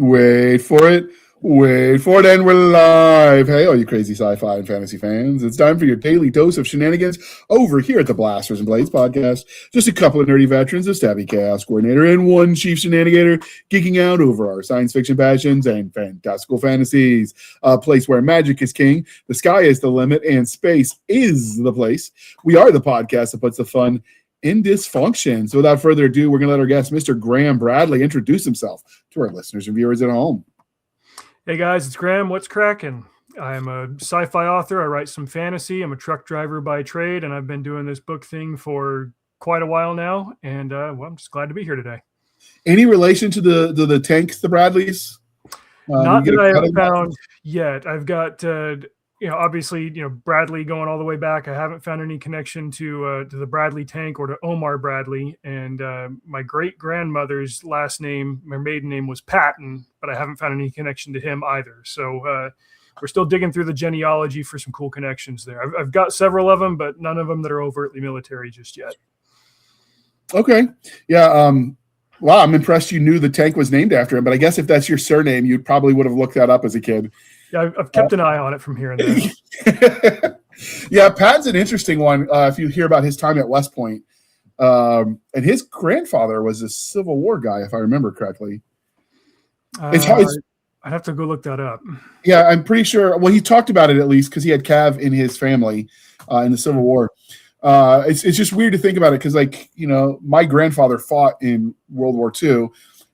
Wait for it. Wait for it, and we're live. Hey, all you crazy sci-fi and fantasy fans. It's time for your daily dose of shenanigans over here at the Blasters and Blades podcast. Just a couple of nerdy veterans, a stabby chaos coordinator, and one chief shenanigator geeking out over our science fiction passions and fantastical fantasies. A place where magic is king, the sky is the limit, and space is the place. We are the podcast that puts the fun in dysfunction. So without further ado, we're going to let our guest, Mr. Graham Bradley, introduce himself to our listeners and viewers at home. Hey guys, it's Graham. What's cracking? I'm a sci-fi author. I write some fantasy. I'm a truck driver by trade, and I've been doing this book thing for quite a while now. And well, I'm just glad to be here today. Any relation to the tanks, the Bradleys? Not that I have found yet. I've got obviously, Bradley going all the way back. I haven't found any connection to the Bradley tank or to Omar Bradley. And my great grandmother's last name, my maiden name, was Patton, but I haven't found any connection to him either. So we're still digging through the genealogy for some cool connections there. I've got several of them, but none of them that are overtly military just yet. Okay. Yeah. Wow. I'm impressed you knew the tank was named after him, but I guess if that's your surname, you probably would have looked that up as a kid. Yeah, I've kept an eye on it from here and there. Yeah, Pat's an interesting one. If you hear about his time at West Point, and his grandfather was a Civil War guy, if I remember correctly. I'd have to go look that up. Yeah, I'm pretty sure. Well, he talked about it at least because he had Cav in his family in the Civil War. It's just weird to think about it because, my grandfather fought in World War II.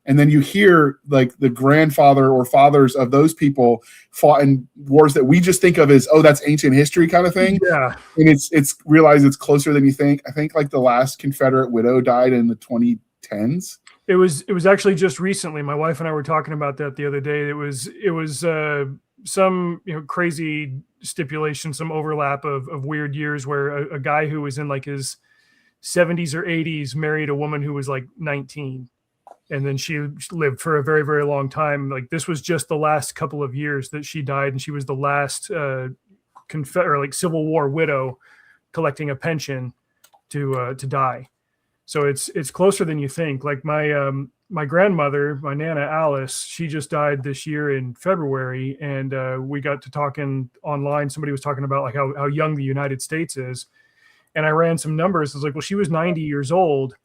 And then you hear like the grandfather or fathers of those people fought in wars that we just think of as, oh, that's ancient history kind of thing. Yeah. And it's realized it's closer than you think. I think like the last Confederate widow died in the 2010s. It was actually just recently. My wife and I were talking about that the other day. It was some crazy stipulation, some overlap of weird years where a guy who was in like his 70s or 80s married a woman who was like 19. And then she lived for a very, very long time. Like this was just the last couple of years that she died, and she was the last Civil War widow collecting a pension to die. So it's closer than you think. Like my grandmother, my Nana Alice, she just died this year in February, and we got to talking online. Somebody was talking about like how young the United States is, and I ran some numbers. I was like, well, she was 90 years old.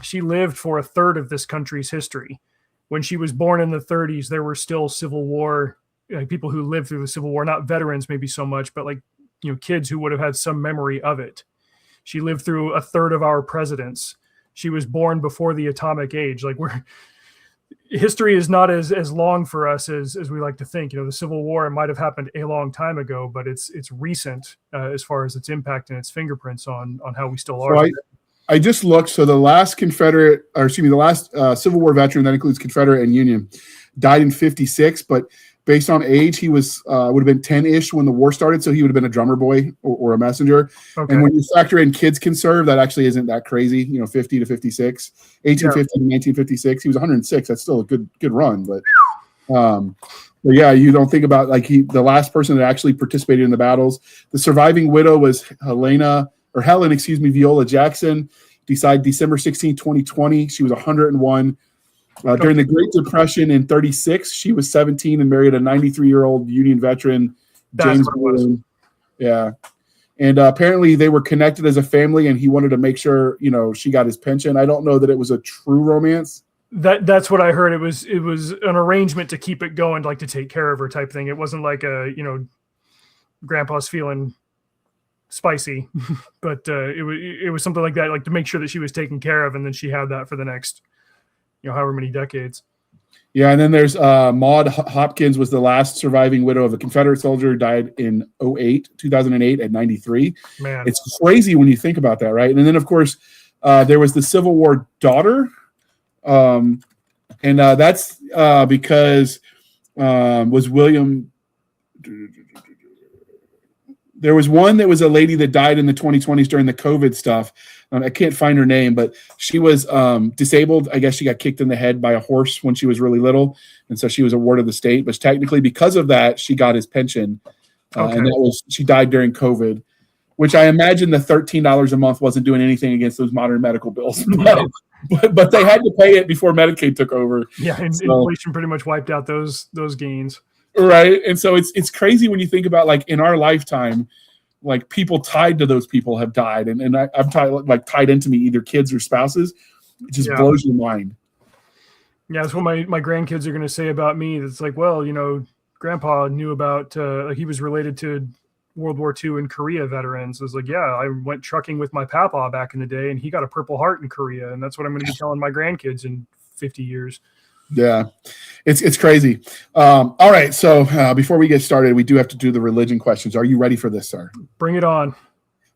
She lived for a third of this country's history. When she was born in the 30s, there were still Civil War, people who lived through the Civil War, not veterans maybe so much, but kids who would have had some memory of it. She lived through a third of our presidents. She was born before the atomic age. History is not as long for us as we like to think. The Civil War might have happened a long time ago, but it's recent as far as its impact and its fingerprints on how we still are. So I just looked. So the last Civil War veteran, that includes Confederate and Union, died in 56. But based on age, he was would have been 10-ish when the war started. So he would have been a drummer boy or a messenger. Okay. And when you factor in kids can serve, that actually isn't that crazy. 50 to 56, 1850 to 1956. He was 106. That's still a good run. But yeah, you don't think about the last person that actually participated in the battles. The surviving widow was Helen, Viola Jackson, died December 16, 2020. She was 101. During the Great Depression in 36, she was 17 and married a 93-year-old Union veteran, James William. Yeah. And apparently they were connected as a family, and he wanted to make sure, she got his pension. I don't know that it was a true romance. That's what I heard. It was an arrangement to keep it going, like to take care of her type thing. It wasn't like grandpa's feeling spicy, but it was something like that, like to make sure that she was taken care of, and then she had that for the next however many decades. Yeah. And then there's Maud Hopkins was the last surviving widow of a Confederate soldier, died in 2008 at 93. Man, it's crazy when you think about that, right? And then of course there was the Civil War daughter, and that's because was William. There was one that was a lady that died in the 2020s during the COVID stuff. I can't find her name, but she was disabled. I guess she got kicked in the head by a horse when she was really little, and so she was awarded the state. But technically, because of that, she got his pension, and she died during COVID. which I imagine the $13 a month wasn't doing anything against those modern medical bills. No. But they had to pay it before Medicaid took over. Yeah, inflation pretty much wiped out those gains. Right. And so it's crazy when you think about, like, in our lifetime, like, people tied to those people have died. And I'm tied into me, either kids or spouses. It just blows your mind. Yeah, that's what my grandkids are going to say about me. It's like, well, Grandpa knew about, he was related to World War II and Korea veterans. I was like, yeah, I went trucking with my papa back in the day, and he got a Purple Heart in Korea. And that's what I'm going to be telling my grandkids in 50 years. Yeah, it's crazy. All right. So before we get started, we do have to do the religion questions. Are you ready for this, sir? Bring it on.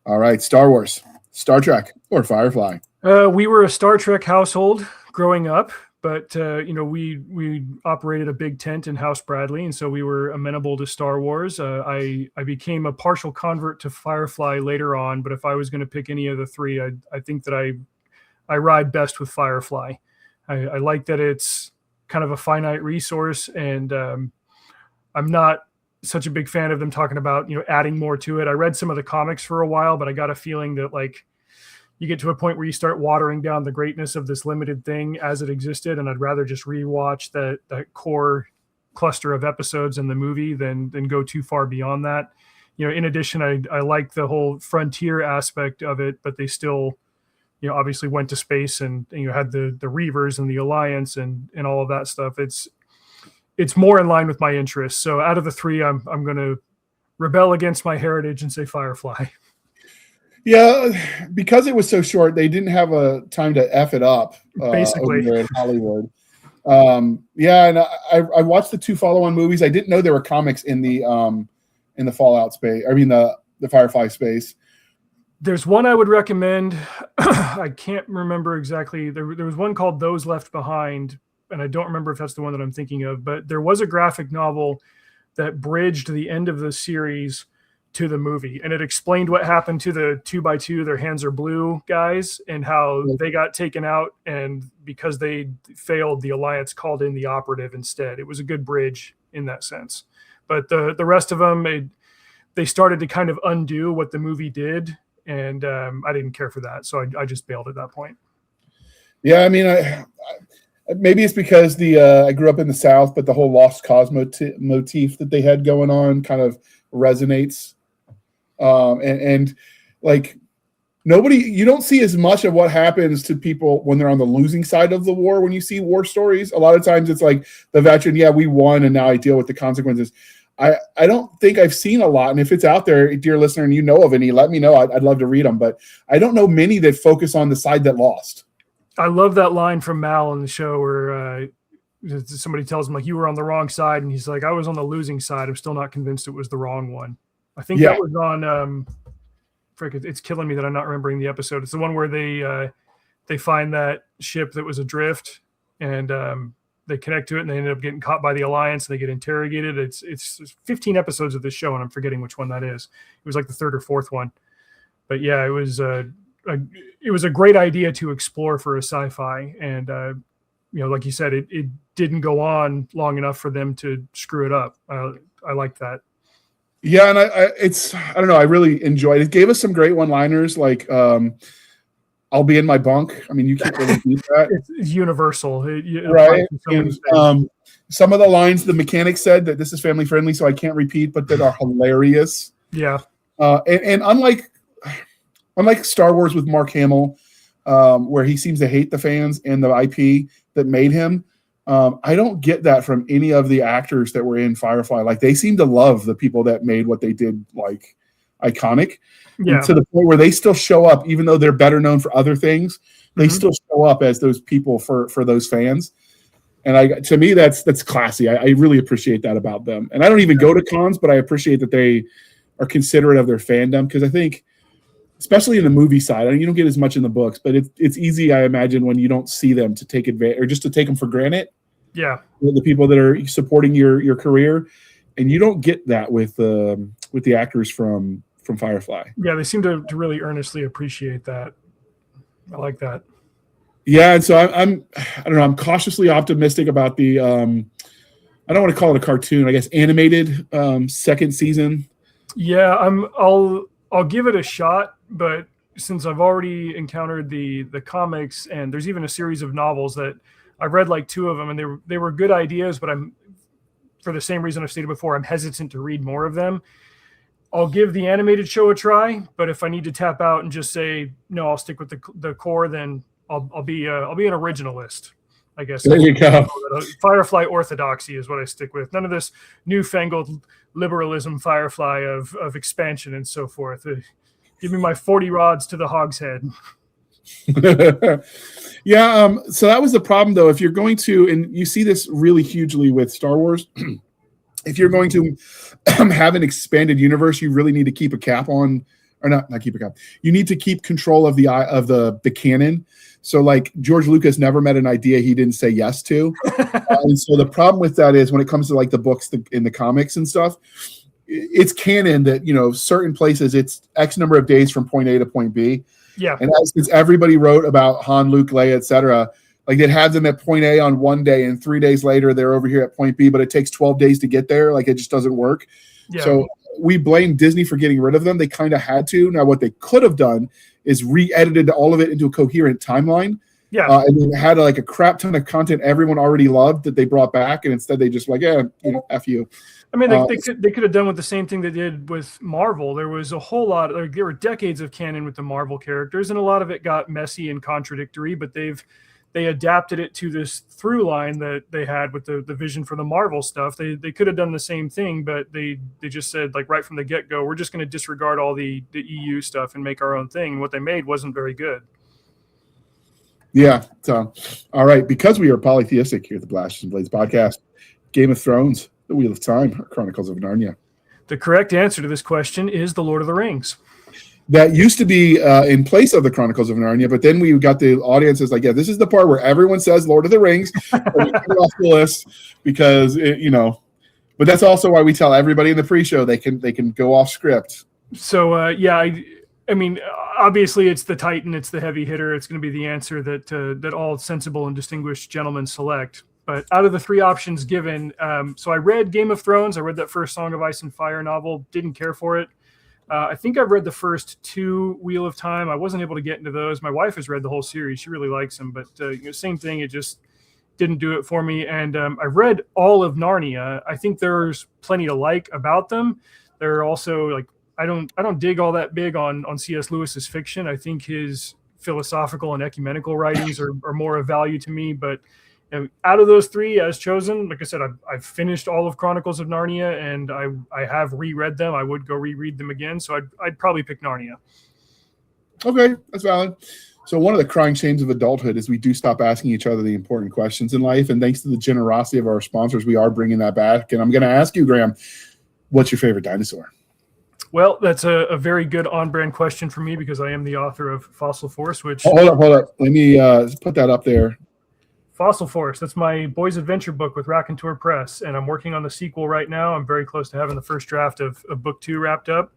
All right. Star Wars, Star Trek, or Firefly? We were a Star Trek household growing up, but we operated a big tent in House Bradley, and so we were amenable to Star Wars. I became a partial convert to Firefly later on, but if I was going to pick any of the three, I think that I ride best with Firefly. I like that it's kind of a finite resource, and I'm not such a big fan of them talking about adding more to it. I read some of the comics for a while, but I got a feeling that, like, you get to a point where you start watering down the greatness of this limited thing as it existed, and I'd rather just rewatch that core cluster of episodes in the movie than go too far beyond that. In addition, I like the whole frontier aspect of it, but they still obviously went to space, and had the Reavers and the Alliance and all of that stuff. It's more in line with my interests. So out of the three, I'm going to rebel against my heritage and say Firefly. Yeah, because it was so short, they didn't have a time to F it up. Basically, over there in Hollywood. Yeah, and I watched the two follow-on movies. I didn't know there were comics in the Fallout space. I mean the Firefly space. There's one I would recommend. I can't remember exactly. There was one called Those Left Behind, and I don't remember if that's the one that I'm thinking of. But there was a graphic novel that bridged the end of the series to the movie, and it explained what happened to the 2x2 their hands are blue guys, and how they got taken out, and because they failed, the Alliance called in the operative instead. It was a good bridge in that sense, but the rest of them, they started to kind of undo what the movie did, and I didn't care for that, so I just bailed at that point. Yeah, I mean, I maybe it's because I grew up in the South, but the whole Lost Cause motif that they had going on kind of resonates. And like, you don't see as much of what happens to people when they're on the losing side of the war. When you see war stories, a lot of times it's like the veteran, yeah, we won, and now I deal with the consequences. I don't think I've seen a lot. And if it's out there, dear listener, and you know of any, let me know. I'd love to read them, but I don't know many that focus on the side that lost. I love that line from Mal in the show where somebody tells him, like, you were on the wrong side, and he's like, I was on the losing side. I'm still not convinced it was the wrong one. I think that was on it's killing me that I'm not remembering the episode. It's the one where they find that ship that was adrift, and they connect to it, and they end up getting caught by the Alliance, and they get interrogated. It's 15 episodes of this show, and I'm forgetting which one that is. It was like the third or fourth one. But yeah, it was a great idea to explore for a sci-fi, and like you said, it didn't go on long enough for them to screw it up. I like that. Yeah, and I don't know, I really enjoyed it. It gave us some great one-liners, like I'll be in my bunk. I mean, you can't really beat that. It's universal, right? And, some of the lines the mechanic said that this is family friendly, so I can't repeat, but that are hilarious. Yeah. And unlike Star Wars with Mark Hamill, where he seems to hate the fans and the IP that made him, I don't get that from any of the actors that were in Firefly. Like, they seem to love the people that made what they did, like, iconic. Yeah. To the point where they still show up, even though they're better known for other things. They still show up as those people for those fans. And to me, that's classy. I really appreciate that about them. And I don't even go to cons, but I appreciate that they are considerate of their fandom, because I think, especially in the movie side, you don't get as much in the books, but it's easy, I imagine, when you don't see them, to take advantage or just to take them for granted. Yeah, the people that are supporting your career, and you don't get that with the actors from Firefly. Yeah, they seem to really earnestly appreciate that. I like that. Yeah, and so I don't know. I'm cautiously optimistic about the I don't want to call it a cartoon, I guess animated second season. Yeah, I'll give it a shot, but since I've already encountered the comics, and there's even a series of novels that I've read like 2 of them, and they were good ideas, but I'm, for the same reason I've stated before, I'm hesitant to read more of them. I'll give the animated show a try, but if I need to tap out and just say no, I'll stick with the core, then I'll be an originalist, I guess. There you go. Firefly orthodoxy is what I stick with. None of this newfangled liberalism Firefly of expansion and so forth. Give me my 40 rods to the hogshead. Yeah. So that was the problem, though. If you're going to, and you see this really hugely with Star Wars, if you're going to have an expanded universe, you really need to keep a cap on, or not keep a cap. You need to keep control of the canon. So like George Lucas never met an idea he didn't say yes to. And so the problem with that is when it comes to like the books in the comics and stuff, it's canon that, certain places it's X number of days from point A to point B. Yeah. And since everybody wrote about Han, Luke, Leia, etc., like it has them at point A on one day and 3 days later they're over here at point B, but it takes 12 days to get there. Like it just doesn't work. Yeah. So we blame Disney for getting rid of them. They kind of had to. Now what they could have done is re-edited all of it into a coherent timeline. Yeah. And then had like a crap ton of content everyone already loved that they brought back, and instead they just like, F you. I mean, they could have done with the same thing they did with Marvel. There was a whole lot, there were decades of canon with the Marvel characters, and a lot of it got messy and contradictory, but they adapted it to this through line that they had with the vision for the Marvel stuff. They could have done the same thing, but they just said, like, right from the get-go, we're just going to disregard all the EU stuff and make our own thing. And what they made wasn't very good. Yeah. So, all right. Because we are polytheistic here at the Blasters and Blades podcast, Game of Thrones, The Wheel of Time, or Chronicles of Narnia. The correct answer to this question is The Lord of the Rings. That used to be in place of the Chronicles of Narnia, but then we got the audiences like, this is the part where everyone says Lord of the Rings. We get off the list because but that's also why we tell everybody in the pre-show they can go off script. So I mean, obviously it's the Titan, it's the heavy hitter. It's going to be the answer that all sensible and distinguished gentlemen select. But out of the 3 options given, so I read Game of Thrones. I read that first Song of Ice and Fire novel. Didn't care for it. I think I've read the first 2 Wheel of Time. I wasn't able to get into those. My wife has read the whole series. She really likes them, but same thing. It just didn't do it for me. And I read all of Narnia. I think there's plenty to like about them. There are also like I don't dig all that big on C.S. Lewis's fiction. I think his philosophical and ecumenical writings are more of value to me. But out of those 3 as chosen, like I said, I've finished all of Chronicles of Narnia, and I have reread them. I would go reread them again, so I'd probably pick Narnia. Okay, that's valid. So one of the crying shames of adulthood is we do stop asking each other the important questions in life, and thanks to the generosity of our sponsors, we are bringing that back. And I'm going to ask you, Graham, what's your favorite dinosaur? Well, that's a very good on-brand question for me because I am the author of Fossil Force, which... Hold up. Let me put that up there. Fossil Force. That's my boys' adventure book with Raconteur Press, and I'm working on the sequel right now. I'm very close to having the first draft of book 2 wrapped up.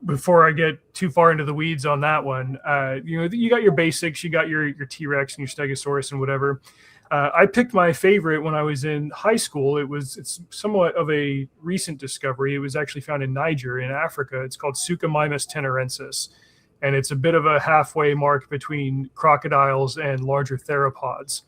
Before I get too far into the weeds on that one, you got your basics, you got your T-Rex and your Stegosaurus and whatever. I picked my favorite when I was in high school. It's somewhat of a recent discovery. It was actually found in Niger in Africa. It's called Suchomimus tenerensis. And it's a bit of a halfway mark between crocodiles and larger theropods.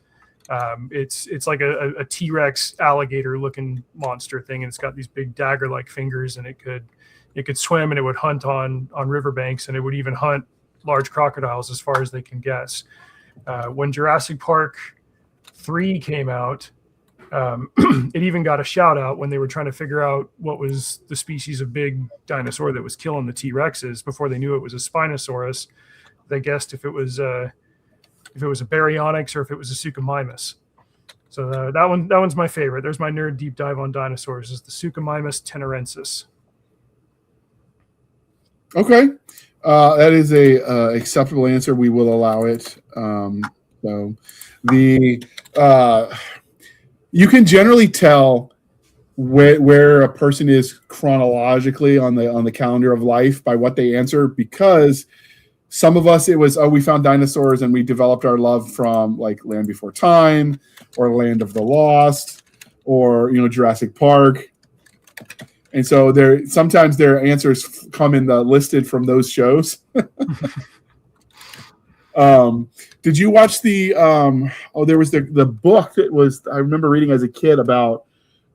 It's like a T-Rex alligator looking monster thing, and it's got these big dagger-like fingers, and it could swim, and it would hunt on riverbanks, and it would even hunt large crocodiles as far as they can guess. When Jurassic Park 3 came out, it even got a shout out when they were trying to figure out what was the species of big dinosaur that was killing the T-Rexes before they knew it was a Spinosaurus. They guessed if it was a Baryonyx or if it was a Suchomimus. So that one's my favorite. There's my nerd deep dive on dinosaurs, is the Suchomimus tenerensis. Okay. That is a acceptable answer. We will allow it. So you can generally tell where a person is chronologically on the calendar of life by what they answer, because some of us, it was, we found dinosaurs and we developed our love from like Land Before Time or Land of the Lost or, Jurassic Park. And so sometimes their answers come in the listed from those shows. Did you watch the there was the book that was, I remember reading as a kid about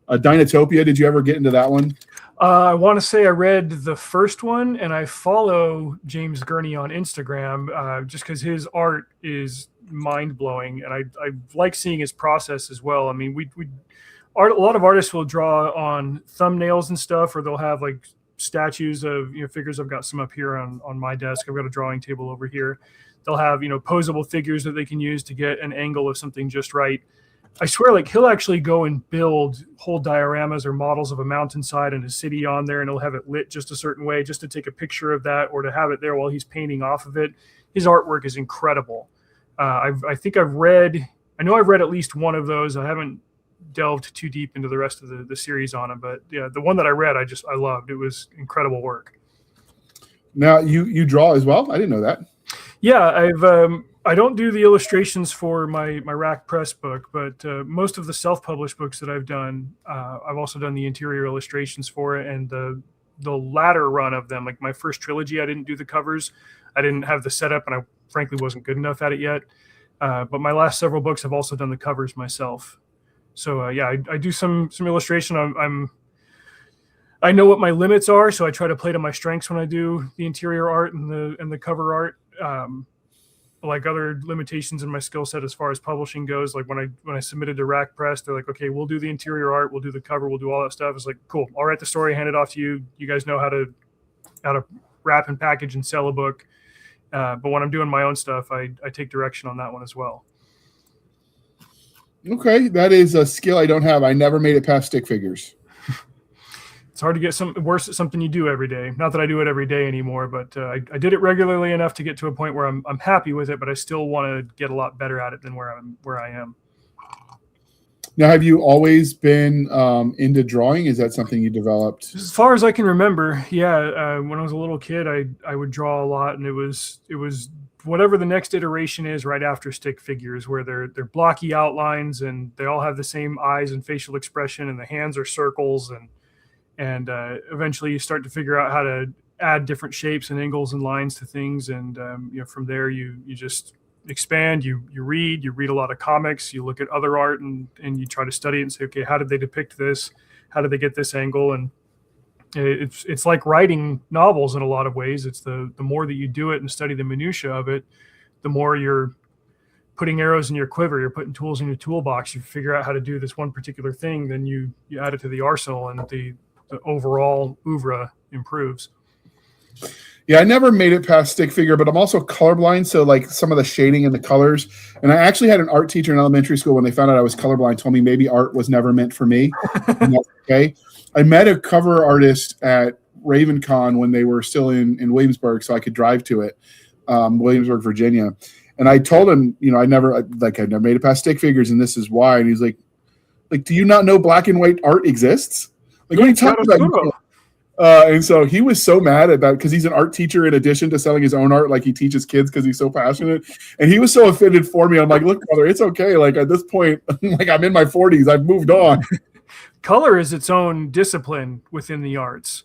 Dinotopia. Did you ever get into that one? I want to say I read the first one, and I follow James Gurney on Instagram just because his art is mind-blowing, and I like seeing his process as well. I mean, a lot of artists will draw on thumbnails and stuff, or they'll have like statues of figures. I've got some up here on my desk. I've got a drawing table over here. They'll have posable figures that they can use to get an angle of something just right. I swear, like, he'll actually go and build whole dioramas or models of a mountainside and a city on there, and he'll have it lit just a certain way just to take a picture of that or to have it there while he's painting off of it. His artwork is incredible. I know I've read at least one of those. I haven't delved too deep into the rest of the series on it, but yeah, the one that I read, I loved. It was incredible work. Now you draw as well? I didn't know that. Yeah, I don't do the illustrations for my rack press book, but most of the self-published books that I've done, I've also done the interior illustrations for it, and the latter run of them, like my first trilogy, I didn't do the covers. I didn't have the setup, and I frankly wasn't good enough at it yet. But my last several books, I've also done the covers myself. So yeah, I do some illustration. I know what my limits are, so I try to play to my strengths when I do the interior art and the cover art. Like other limitations in my skill set as far as publishing goes, like when I submitted to Rack Press, they're like, okay, we'll do the interior art, we'll do the cover, we'll do all that stuff. It's like, cool, I'll write the story, hand it off to you. You guys know how to wrap and package and sell a book. But when I'm doing my own stuff, I take direction on that one as well. Okay, that is a skill I don't have. I never made it past stick figures. It's hard to get worse at something you do every day. Not that I do it every day anymore, but I did it regularly enough to get to a point where I'm happy with it, but I still want to get a lot better at it than where I am. Now, have you always been into drawing? Is that something you developed? As far as I can remember, yeah. When I was a little kid, I would draw a lot, and it was whatever the next iteration is right after stick figures, where they're blocky outlines and they all have the same eyes and facial expression, and the hands are circles, and eventually you start to figure out how to add different shapes and angles and lines to things. And from there you just expand, you read a lot of comics, you look at other art, and you try to study it and say, okay, how did they depict this? How did they get this angle? And it's like writing novels in a lot of ways. It's the more that you do it and study the minutia of it, the more you're putting arrows in your quiver, you're putting tools in your toolbox, you figure out how to do this one particular thing, then you add it to the arsenal, and the overall oeuvre improves. Yeah, I never made it past stick figure, but I'm also colorblind. So like some of the shading and the colors. And I actually had an art teacher in elementary school when they found out I was colorblind, told me maybe art was never meant for me. And that's okay. I met a cover artist at RavenCon when they were still in Williamsburg, so I could drive to it, Williamsburg, Virginia. And I told him, I never made it past stick figures, and this is why. And he's like, do you not know black and white art exists? Like, what are you talking about? And so he was so mad at that because he's an art teacher in addition to selling his own art. Like, he teaches kids because he's so passionate. And he was so offended for me. I'm like, look, brother, it's okay. Like, at this point, like, I'm in my 40s. I've moved on. Color is its own discipline within the arts.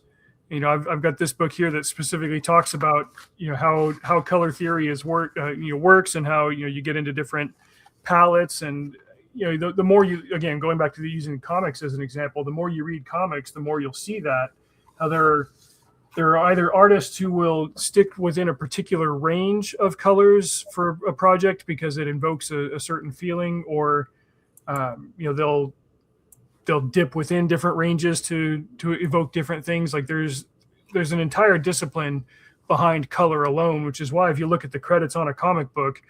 I've got this book here that specifically talks about, how color theory works, and how, you get into different palettes. And the more you, again, going back to using comics as an example, the more you read comics, the more you'll see that how there are either artists who will stick within a particular range of colors for a project because it invokes a certain feeling, or they'll dip within different ranges to evoke different things. Like there's an entire discipline behind color alone, which is why if you look at the credits on a comic book,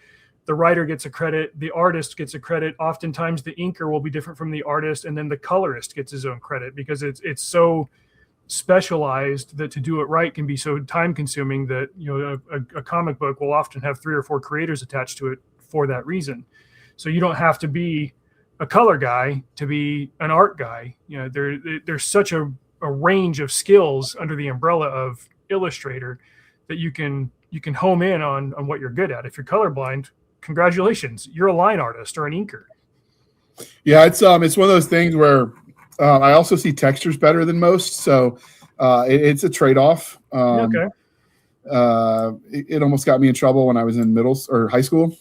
the writer gets a credit, the artist gets a credit. Oftentimes the inker will be different from the artist, and then the colorist gets his own credit, because it's so specialized that to do it right can be so time consuming that a comic book will often have 3 or 4 creators attached to it for that reason. So you don't have to be a color guy to be an art guy. There's such a range of skills under the umbrella of illustrator that you can home in on what you're good at. If you're colorblind, congratulations, you're a line artist or an inker. Yeah, it's one of those things where I also see textures better than most, so it's a trade-off. Okay. It almost got me in trouble when I was in middle or high school.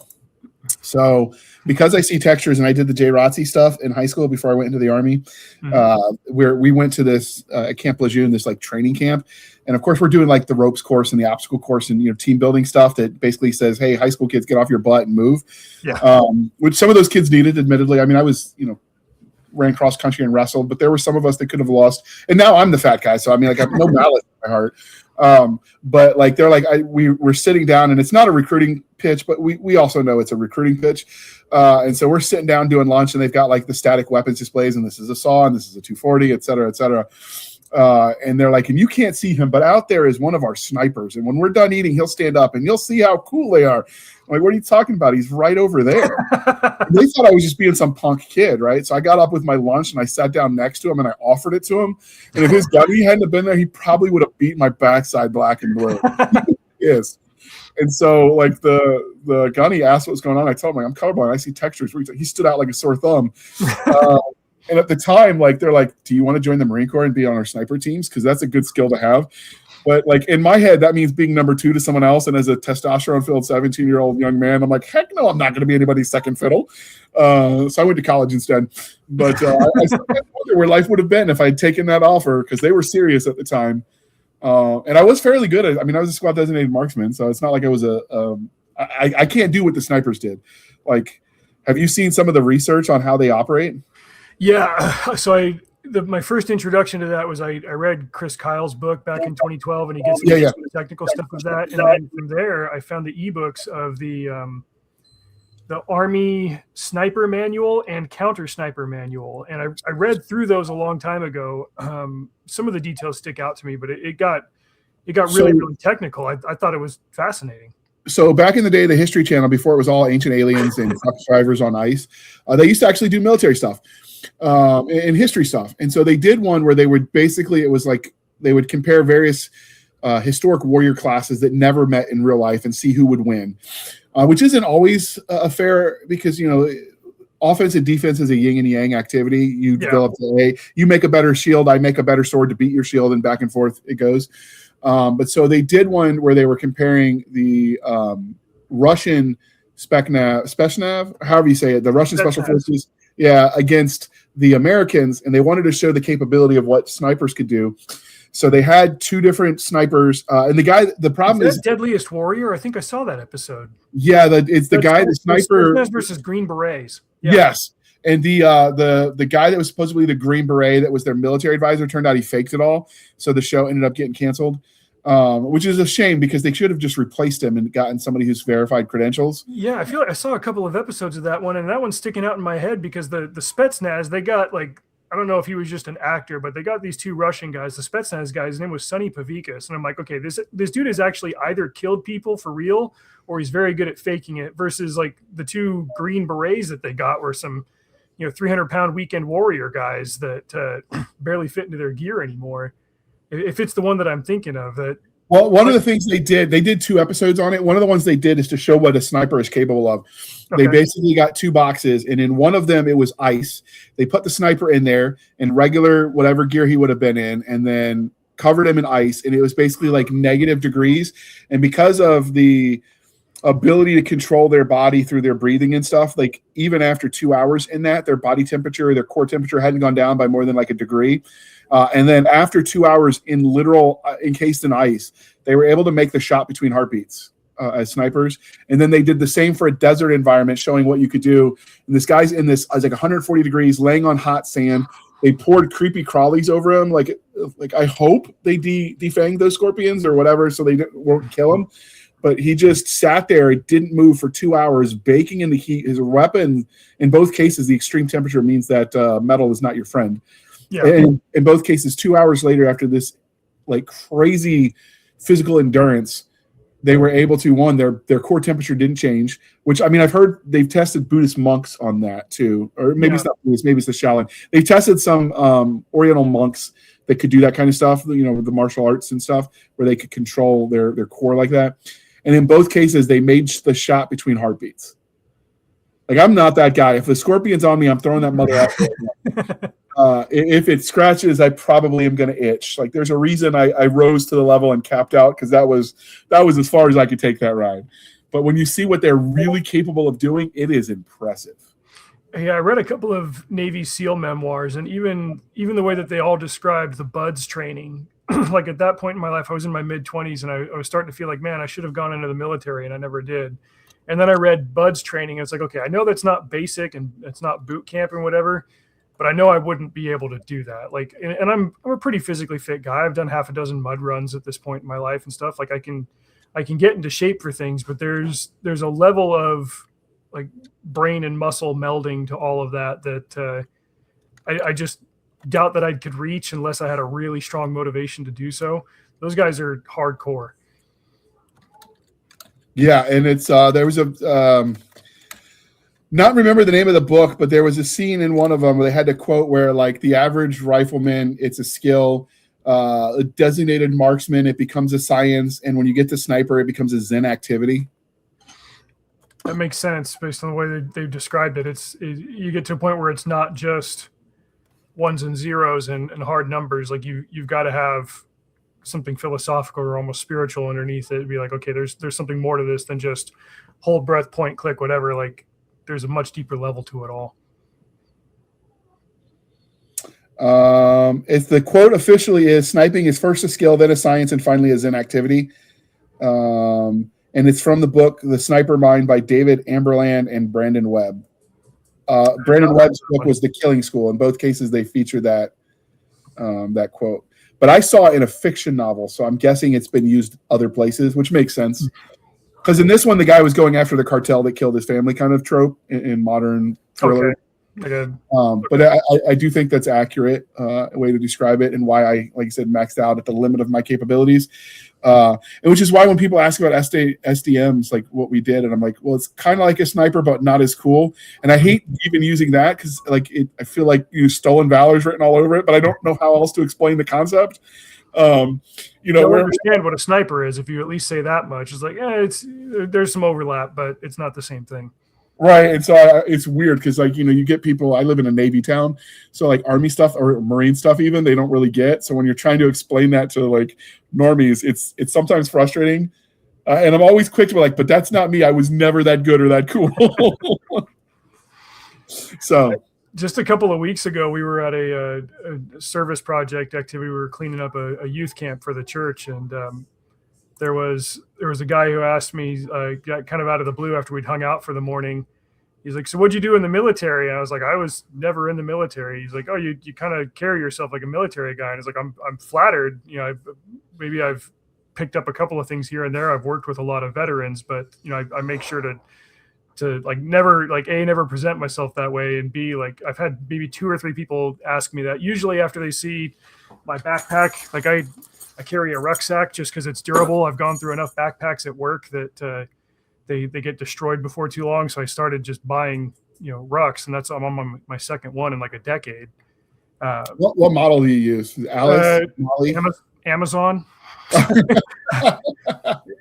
So because I see textures, and I did the JROTC stuff in high school before I went into the Army, where we went to this at Camp Lejeune, this like training camp. And of course, we're doing like the ropes course and the obstacle course and, team building stuff that basically says, hey, high school kids, get off your butt and move. Yeah. Which some of those kids needed, admittedly. I mean, I was, ran cross country and wrestled, but there were some of us that could have lost. And now I'm the fat guy. So, I mean, I got no malice in my heart. But like, they're like, we're sitting down, and it's not a recruiting pitch, but we also know it's a recruiting pitch. And so we're sitting down doing lunch, and they've got like the static weapons displays, and this is a saw, and this is a 240, et cetera, et cetera. And they're like, and you can't see him, but out there is one of our snipers. And when we're done eating, he'll stand up and you'll see how cool they are. I'm like, what are you talking about? He's right over there. They thought I was just being some punk kid, right? So I got up with my lunch and I sat down next to him and I offered it to him. And if his gunny hadn't have been there, he probably would have beat my backside black and blue. Yes. And so like the gunny asked what was going on. I told him, like, I'm colorblind. I see textures. He stood out like a sore thumb. And at the time, like, they're like, do you want to join the Marine Corps and be on our sniper teams? Because that's a good skill to have. But like in my head, that means being number 2 to someone else. And as a testosterone-filled 17-year-old young man, I'm like, heck no, I'm not going to be anybody's second fiddle. So I went to college instead. But I wonder where life would have been if I'd taken that offer, because they were serious at the time. And I was fairly good at it. I mean, I was a squad designated marksman, so it's not like I was I can't do what the snipers did. Like, have you seen some of the research on how they operate? Yeah. So my first introduction to that was I read Chris Kyle's book back in 2012, and he gets into some of the technical stuff of that. And then from there, I found the ebooks of the Army Sniper Manual and Counter Sniper Manual. And I read through those a long time ago. Some of the details stick out to me, but it got really, really technical. I thought it was fascinating. So back in the day, the History Channel, before it was all ancient aliens and truck drivers on ice, they used to actually do military stuff and history stuff. And so they did one where they would basically, it was like they would compare various historic warrior classes that never met in real life and see who would win, which isn't always fair, because, offense and defense is a yin and yang activity. You develop you make a better shield, I make a better sword to beat your shield, and back and forth it goes. But so they did one where they were comparing the Russian Spetsnaz, however you say it, the Russian Special Forces, against the Americans, and they wanted to show the capability of what snipers could do. So they had 2 different snipers, and the problem is Deadliest Warrior. I think I saw that episode. Yeah, the sniper versus Green Berets. Yeah. Yes. And the guy that was supposedly the Green Beret that was their military advisor, turned out he faked it all. So the show ended up getting canceled, which is a shame, because they should have just replaced him and gotten somebody who's verified credentials. Yeah, I feel like I saw a couple of episodes of that one, and that one's sticking out in my head because the Spetsnaz, they got, like, I don't know if he was just an actor, but they got these 2 Russian guys. The Spetsnaz guy, his name was Sonny Pavikas. And I'm like, okay, this dude has actually either killed people for real, or he's very good at faking it, versus like the 2 Green Berets that they got were some 300-pound weekend warrior guys that barely fit into their gear anymore. If it's the one that I'm thinking of, that. Well, one of the things they did 2 episodes on it. One of the ones they did is to show what a sniper is capable of. Okay. They basically got 2 boxes, and in one of them it was ice. They put the sniper in there in regular whatever gear he would have been in, and then covered him in ice, and it was basically like negative degrees. And because of the ability to control their body through their breathing and stuff, like even after 2 hours in that, their body temperature, their core temperature hadn't gone down by more than like a degree. And then after 2 hours in literal encased in ice, they were able to make the shot between heartbeats as snipers. And then they did the same for a desert environment, showing what you could do. And this guy's in this, like 140 degrees, laying on hot sand. They poured creepy crawlies over him. Like I hope they defang those scorpions or whatever, so they won't kill him. But he just sat there. He didn't move for 2 hours, baking in the heat. His weapon, in both cases, the extreme temperature means that metal is not your friend. Yeah. And in both cases, 2 hours later, after this like crazy physical endurance, they were able to, their core temperature didn't change, which, I mean, I've heard they've tested Buddhist monks on that too. Or maybe it's not Buddhist, maybe it's the Shaolin. They've tested some Oriental monks that could do that kind of stuff, with the martial arts and stuff, where they could control their core like that. And in both cases, they made the shot between heartbeats. Like, I'm not that guy. If the scorpion's on me, I'm throwing that mother out. If it scratches, I probably am going to itch. Like there's a reason I rose to the level and capped out, because that was as far as I could take that ride. But when you see what they're really capable of doing, it is impressive. Yeah, I read a couple of Navy SEAL memoirs, and even the way that they all described the buds training. Like at that point in my life, I was in my mid-20s, and I was starting to feel like, man, I should have gone into the military, and I never did. And then I read buds training, and it's like, okay, I know that's not basic and it's not boot camp and whatever, but I know I wouldn't be able to do that. Like, and I'm a pretty physically fit guy. I've done half a dozen mud runs at this point in my life and stuff. Like I can get into shape for things, but there's a level of like brain and muscle melding to all of that I just doubt that I could reach unless I had a really strong motivation to do so. Those guys are hardcore. Yeah, and it's there was a not remember the name of the book, but there was a scene in one of them where they had to quote where like the average rifleman, it's a skill. A designated marksman, it becomes a science, and when you get to sniper, it becomes a Zen activity. That makes sense based on the way they've described it. You get to a point where it's not just ones and zeros and hard numbers. Like you've got to have something philosophical or almost spiritual underneath it. It'd be like, okay, there's something more to this than just hold, breath, point, click, whatever. Like there's a much deeper level to it all. It's the quote officially is sniping is first a skill, then a science, and finally a Zen activity. And it's from the book The Sniper Mind by David Amberland and Brandon Webb. Brandon Webb's book was The Killing School. In both cases, they featured that quote. But I saw it in a fiction novel, so I'm guessing it's been used other places, which makes sense. Because in this one, the guy was going after the cartel that killed his family kind of trope in modern thriller. Okay. But I do think that's accurate way to describe it, and why I, like I said, maxed out at the limit of my capabilities. And which is why when people ask about SDMs, like what we did, and I'm like, well, it's kind of like a sniper, but not as cool. And I hate even using that because like I feel like stolen valor is written all over it, but I don't know how else to explain the concept. You understand what a sniper is if you at least say that much. It's like, there's some overlap, but it's not the same thing. Right. And so it's weird because, like, you get people, I live in a Navy town, so like Army stuff or Marine stuff, even they don't really get. So when you're trying to explain that to like normies, it's sometimes frustrating. And I'm always quick to be like, but that's not me. I was never that good or that cool. So just a couple of weeks ago, we were at a service project activity. We were cleaning up a youth camp for the church, and there was a guy who asked me, got kind of out of the blue after we'd hung out for the morning. He's like, so what'd you do in the military? And I was like, I was never in the military. He's like, oh, you kind of carry yourself like a military guy. And it's like, I'm flattered. Maybe I've picked up a couple of things here and there. I've worked with a lot of veterans, but I make sure to like never, like A, never present myself that way, and B, like I've had maybe 2 or 3 people ask me that, usually after they see my backpack. Like I carry a rucksack just because it's durable. I've gone through enough backpacks at work that they get destroyed before too long. So I started just buying, rucks, and I'm on my second one in like a decade. What model do you use? Alice? Amazon.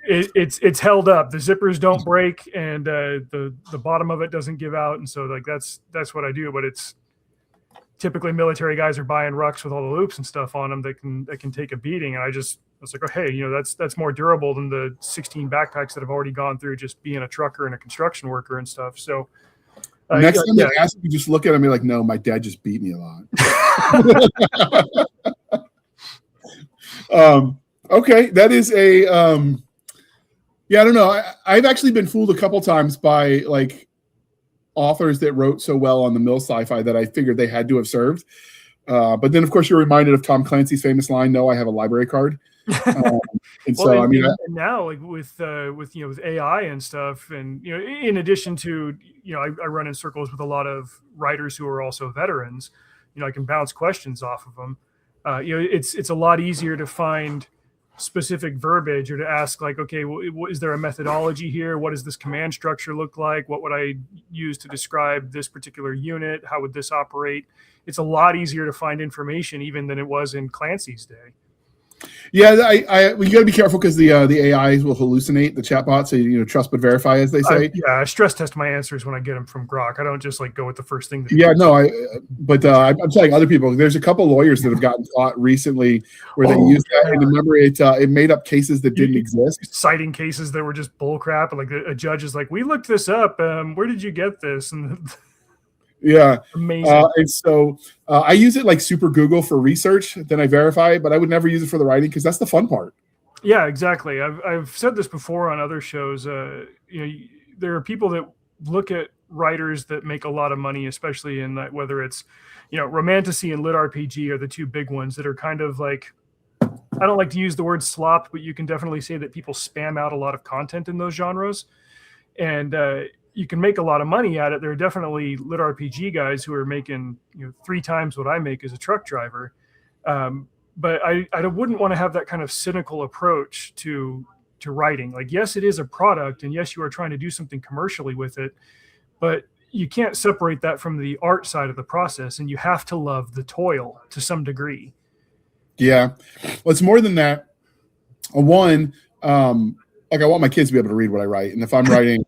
It's held up. The zippers don't break, and the bottom of it doesn't give out. And so like that's what I do. But it's typically military guys are buying rucks with all the loops and stuff on them that can take a beating. And I was like, oh, hey, that's more durable than the 16 backpacks that I've already gone through just being a trucker and a construction worker and stuff. So next time they ask you, just look at them and be like, no, my dad just beat me a lot. Okay, that is a I don't know. I've actually been fooled a couple times by like authors that wrote so well on the mill sci-fi that I figured they had to have served. But then, of course, you're reminded of Tom Clancy's famous line, "No, I have a library card." And well, so, and now, like with AI and stuff, and in addition to I run in circles with a lot of writers who are also veterans. I can bounce questions off of them. It's a lot easier to find specific verbiage or to ask like, okay, is there a methodology here? What does this command structure look like? What would I use to describe this particular unit? How would this operate? It's a lot easier to find information even than it was in Clancy's day. Yeah, you got to be careful because the AIs will hallucinate the chatbot. So trust but verify, as they say. I stress test my answers when I get them from Grok. I don't just like go with the first thing. Yeah, no, I'm telling other people. There's a couple lawyers that have gotten caught recently where they used that, and remember it made up cases that didn't exist, citing cases that were just bull crap. Like a judge is like, "We looked this up. Where did you get this?" And yeah, amazing. And so I use it like super Google for research. Then I verify it, but I would never use it for the writing because that's the fun part. Yeah, exactly. I've said this before on other shows. There are people that look at writers that make a lot of money, especially in that, whether it's, romantasy and lit RPG are the two big ones that are kind of like, I don't like to use the word slop, but you can definitely say that people spam out a lot of content in those genres. And you can make a lot of money at it. There are definitely lit RPG guys who are making 3 times what I make as a truck driver. But I wouldn't want to have that kind of cynical approach to writing. Like, yes, it is a product, and yes, you are trying to do something commercially with it, but you can't separate that from the art side of the process, and you have to love the toil to some degree. Yeah, well, it's more than that. One, like I want my kids to be able to read what I write, and if I'm writing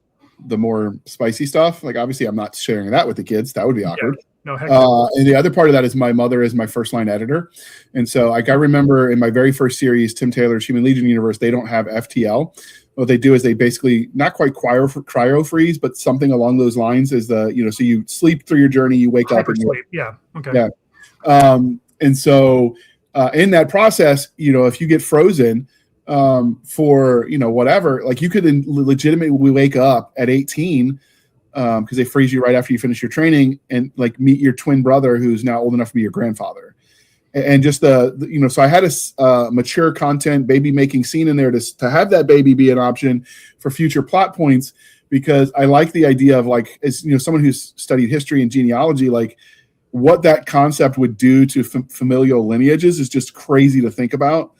the more spicy stuff, like obviously I'm not sharing that with the kids. That would be awkward. Yeah. No, heck no. And the other part of that is my mother is my first line editor. And so like I remember in my very first series, Tim Taylor's Human Legion Universe, they don't have FTL. What they do is they basically not quite cryo freeze, but something along those lines is so you sleep through your journey, you wake up. Sleep. Yeah. Okay. Yeah. And so in that process, if you get frozen for, whatever, like you could legitimately wake up at 18 because they freeze you right after you finish your training and like meet your twin brother who's now old enough to be your grandfather. And just so I had a mature content baby making scene in there to have that baby be an option for future plot points, because I like the idea of like, as someone who's studied history and genealogy, like what that concept would do to familial lineages is just crazy to think about.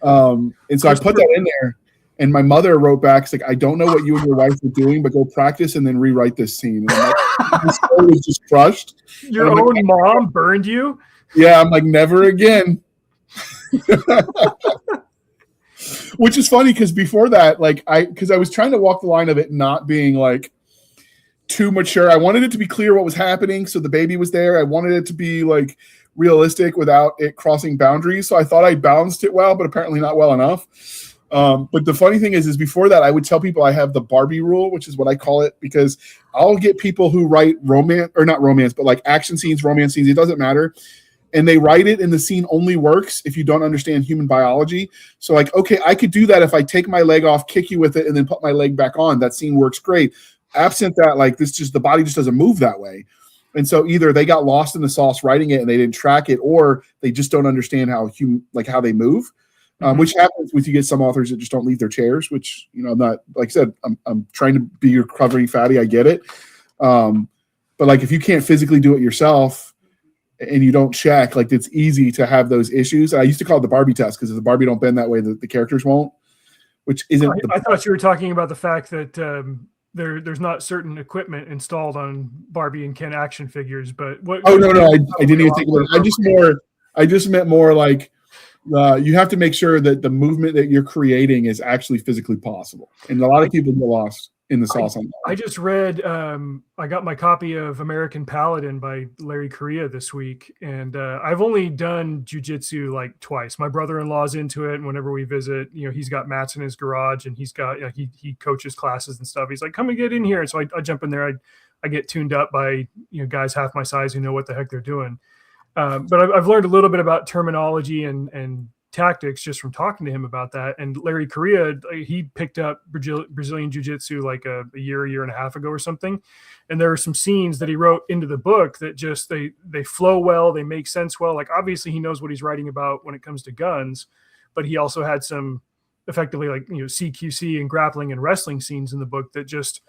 And so I put that in there. And my mother wrote back, it's like, I don't know what you and your wife are doing, but go practice and then rewrite this scene. And my soul was just crushed. Your own mom burned you? Yeah, I'm like, never again. Which is funny because before that, like because I was trying to walk the line of it not being like too mature. I wanted it to be clear what was happening. So the baby was there. I wanted it to be like realistic without it crossing boundaries. So I thought I balanced it well, but apparently not well enough. But the funny thing is before that, I would tell people I have the Barbie rule, which is what I call it, because I'll get people who write romance, or not romance, but like action scenes, romance scenes, it doesn't matter. And they write it and the scene only works if you don't understand human biology. So like, okay, I could do that if I take my leg off, kick you with it, and then put my leg back on. That scene works great. Absent that, like the body just doesn't move that way. And so either they got lost in the sauce writing it and they didn't track it, or they just don't understand how they move. Which happens with you get some authors that just don't leave their chairs, which, I'm not, like I said, I'm trying to be your recovering fatty. I get it. But like, if you can't physically do it yourself and you don't check, like it's easy to have those issues. I used to call it the Barbie test because if the Barbie don't bend that way, the characters won't, which isn't. I thought you were talking about the fact that there's not certain equipment installed on Barbie and Ken action figures, but what? Oh, no, I didn't even think about it. I just meant more like, you have to make sure that the movement that you're creating is actually physically possible. And a lot of people get lost in the sauce on that. I just read, I got my copy of American Paladin by Larry Correia this week. And I've only done jujitsu like twice. My brother-in-law's into it. And whenever we visit, he's got mats in his garage and he's got, he coaches classes and stuff. He's like, come and get in here. And so I jump in there. I get tuned up by, guys half my size who know what the heck they're doing. But I've learned a little bit about terminology and tactics just from talking to him about that. And Larry Correia, he picked up Brazilian Jiu-Jitsu like a year and a half ago or something. And there are some scenes that he wrote into the book that just, they flow well, they make sense well. Like obviously he knows what he's writing about when it comes to guns, but he also had some effectively like, CQC and grappling and wrestling scenes in the book that just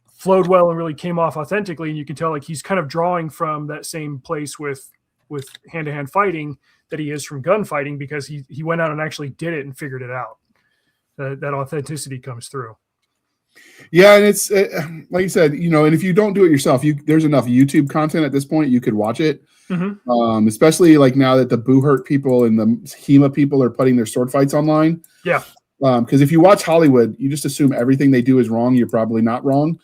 flowed well and really came off authentically. And you can tell like he's kind of drawing from that same place with hand-to-hand fighting that he is from gunfighting, because he went out and actually did it and figured it out. That authenticity comes through. Yeah, and it's like you said, and if you don't do it yourself, there's enough YouTube content at this point you could watch it. Especially like now that the Boo-Hurt people and the HEMA people are putting their sword fights online. Yeah. Because if you watch Hollywood, you just assume everything they do is wrong. You're probably not wrong.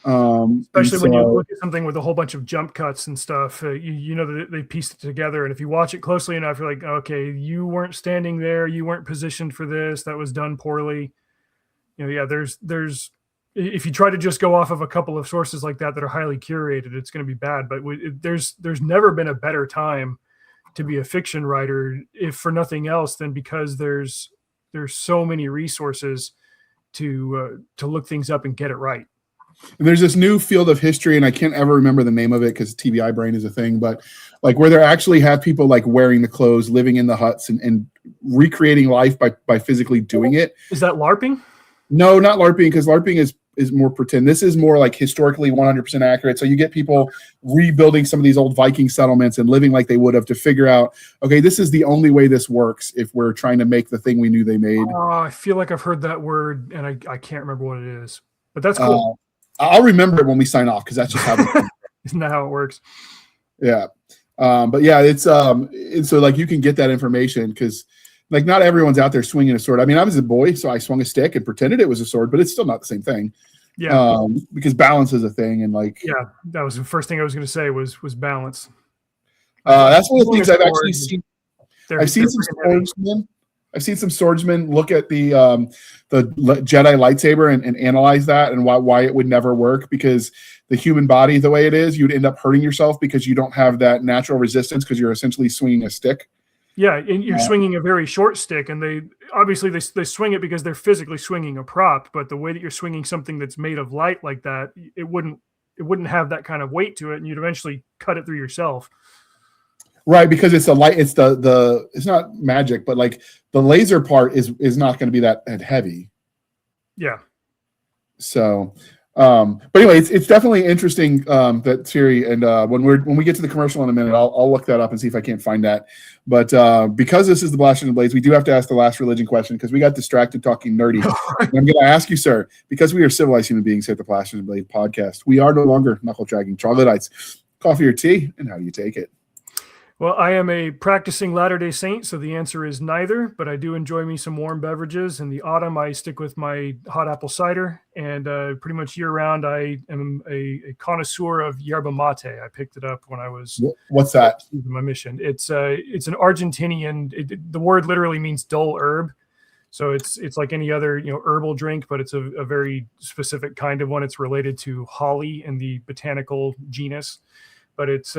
Especially when you look at something with a whole bunch of jump cuts and stuff, you know that they pieced it together. And if you watch it closely enough, you're like, okay, you weren't standing there, you weren't positioned for this. That was done poorly. Yeah. There's if you try to just go off of a couple of sources like that are highly curated, it's going to be bad. But there's never been a better time to be a fiction writer, if for nothing else than because there's so many resources to look things up and get it right. And there's this new field of history, and I can't ever remember the name of it because TBI brain is a thing, but like where they actually have people like wearing the clothes, living in the huts, and recreating life by physically doing it. Is that LARPing? No, not LARPing, because LARPing is more pretend. This is more like historically 100% accurate. So you get people rebuilding some of these old Viking settlements and living like they would have to figure out, okay, this is the only way this works if we're trying to make the thing we knew they made. Oh, I feel like I've heard that word, and I can't remember what it is. But that's cool. I'll remember it when we sign off because that's just how isn't that how it works? Yeah. But yeah, it's so like you can get that information because like not everyone's out there swinging a sword. I mean, I was a boy, so I swung a stick and pretended it was a sword, but it's still not the same thing. Yeah. Because balance is a thing, and like that was the first thing I was going to say was balance. That's one of the things I've actually seen. I've seen some swordsmen. I've seen some swordsmen look at the Jedi lightsaber and analyze that and why it would never work, because the human body, the way it is, you'd end up hurting yourself because you don't have that natural resistance because you're essentially swinging a stick. Yeah, and you're swinging a very short stick, and they obviously they swing it because they're physically swinging a prop, but the way that you're swinging something that's made of light like that, it wouldn't have that kind of weight to it, and you'd eventually cut it through yourself. Right, because it's the light. It's the it's not magic, but like the laser part is not going to be that heavy. Yeah. So, but anyway, it's definitely interesting that theory. And when we get to the commercial in a minute, I'll look that up and see if I can't find that. But because this is the Blasters and Blades, we do have to ask the last religion question because we got distracted talking nerdy. And I'm going to ask you, sir, because we are civilized human beings here at the Blasters and Blades podcast, we are no longer knuckle dragging troglodytes. Coffee or tea, and how do you take it? Well, I am a practicing Latter-day Saint, so the answer is neither, but I do enjoy me some warm beverages. In the autumn, I stick with my hot apple cider, and pretty much year-round, I am a connoisseur of yerba mate. I picked it up when I was... What's that? My mission. It's an Argentinian... the word literally means dull herb, so it's like any other herbal drink, but it's a very specific kind of one. It's related to holly in the botanical genus. But it's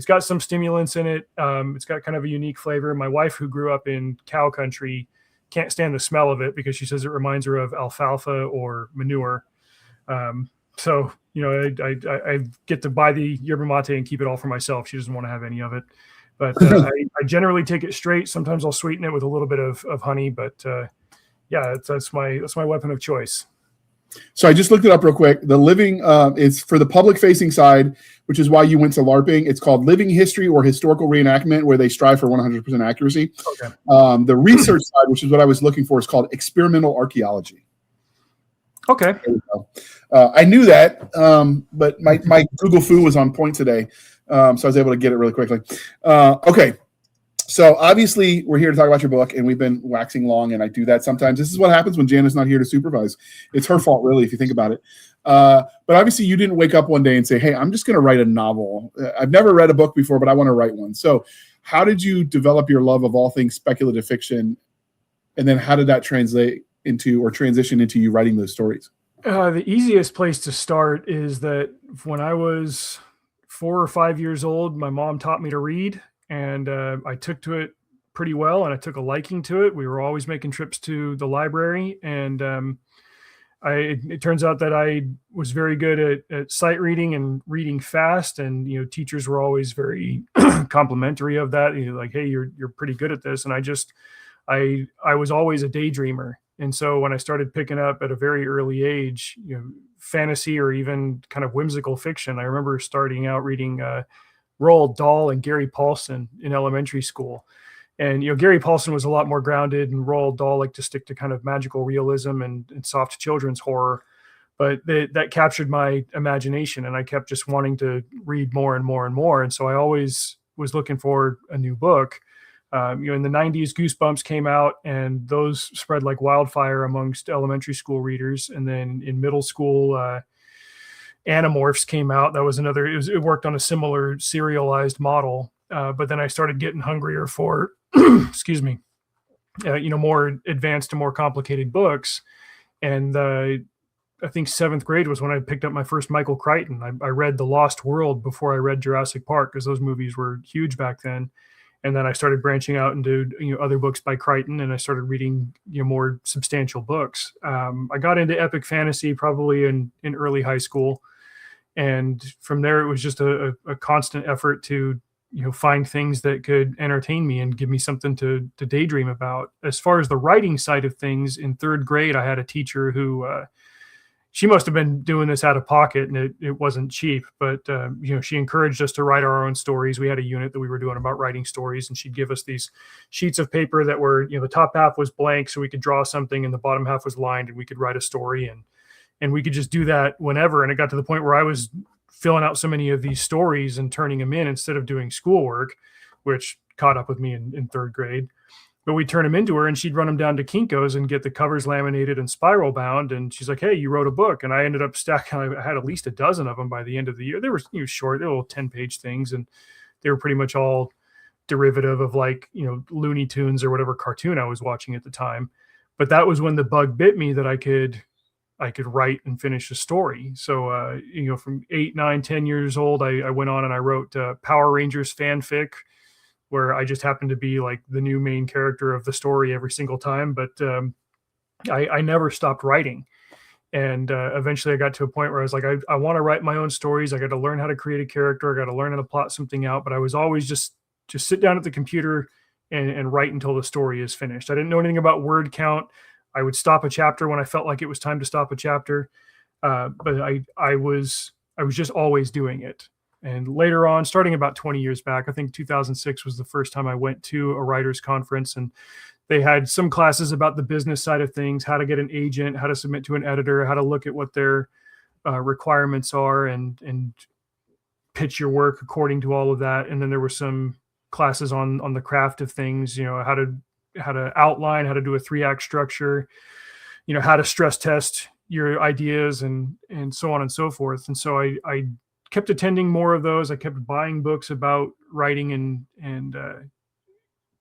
got some stimulants in it. It's got kind of a unique flavor. My wife, who grew up in cow country, can't stand the smell of it because she says it reminds her of alfalfa or manure. So I get to buy the yerba mate and keep it all for myself. She doesn't want to have any of it. But I generally take it straight. Sometimes I'll sweeten it with a little bit of honey. But that's my weapon of choice. So I just looked it up real quick. The living, it's for the public facing side, which is why you went to LARPing. It's called living history or historical reenactment, where they strive for 100% accuracy. Okay. The research side, which is what I was looking for, is called experimental archaeology. Okay. I knew that, but my Google Foo was on point today, so I was able to get it really quickly. Okay. So obviously we're here to talk about your book, and we've been waxing long, and I do that sometimes. This is what happens when Jana's not here to supervise. It's her fault, really, if you think about it. But obviously you didn't wake up one day and say, hey, I'm just going to write a novel. I've never read a book before, but I want to write one. So how did you develop your love of all things speculative fiction? And then how did that translate into or transition into you writing those stories? The easiest place to start is that when I was 4 or 5 years old, my mom taught me to read. And I took to it pretty well, and I took a liking to it. We were always making trips to the library, and it turns out that I was very good at sight reading and reading fast. And teachers were always very complimentary of that. Like, hey, you're pretty good at this. And I was always a daydreamer, and so when I started picking up at a very early age, fantasy or even kind of whimsical fiction, I remember starting out reading Roald Dahl and Gary Paulson in elementary school. And, Gary Paulson was a lot more grounded, and Roald Dahl liked to stick to kind of magical realism and soft children's horror. but that captured my imagination, and I kept just wanting to read more and more and more. And so I always was looking for a new book. In the 90s, Goosebumps came out, and those spread like wildfire amongst elementary school readers. And then in middle school, Animorphs came out. That was another, it worked on a similar serialized model. But then I started getting hungrier for, excuse me, more advanced and more complicated books. And I think 7th grade was when I picked up my first Michael Crichton. I read The Lost World before I read Jurassic Park, because those movies were huge back then. And then I started branching out into other books by Crichton, and I started reading more substantial books. I got into epic fantasy probably in early high school, and from there it was just a constant effort to find things that could entertain me and give me something to daydream about. As far as the writing side of things, in 3rd grade, I had a teacher who she must have been doing this out of pocket, and it wasn't cheap, but she encouraged us to write our own stories. We had a unit that we were doing about writing stories, and she'd give us these sheets of paper that were, the top half was blank, so we could draw something, and the bottom half was lined, and we could write a story, and we could just do that whenever. And it got to the point where I was filling out so many of these stories and turning them in instead of doing schoolwork, which caught up with me in 3rd grade. But we'd turn them into her, and she'd run them down to Kinko's and get the covers laminated and spiral bound. And she's like, "Hey, you wrote a book." And I ended up stacking, I had at least a dozen of them by the end of the year. They were short, they were little 10-page things, and they were pretty much all derivative of Looney Tunes or whatever cartoon I was watching at the time. But that was when the bug bit me that I could write and finish a story. So, from 8, 9, 10 years old, I went on and I wrote Power Rangers fanfic, where I just happened to be like the new main character of the story every single time. But I never stopped writing. And eventually I got to a point where I was like, I want to write my own stories. I got to learn how to create a character. I got to learn how to plot something out. But I was always just sit down at the computer and write until the story is finished. I didn't know anything about word count. I would stop a chapter when I felt like it was time to stop a chapter. But I was just always doing it. And later on, starting about 20 years back, I think 2006 was the first time I went to a writers conference, and they had some classes about the business side of things, how to get an agent, how to submit to an editor, how to look at what their requirements are and pitch your work according to all of that. And then there were some classes on the craft of things, how to outline, how to do a 3-act structure, how to stress test your ideas and so on and so forth. And so I kept attending more of those. I kept buying books about writing and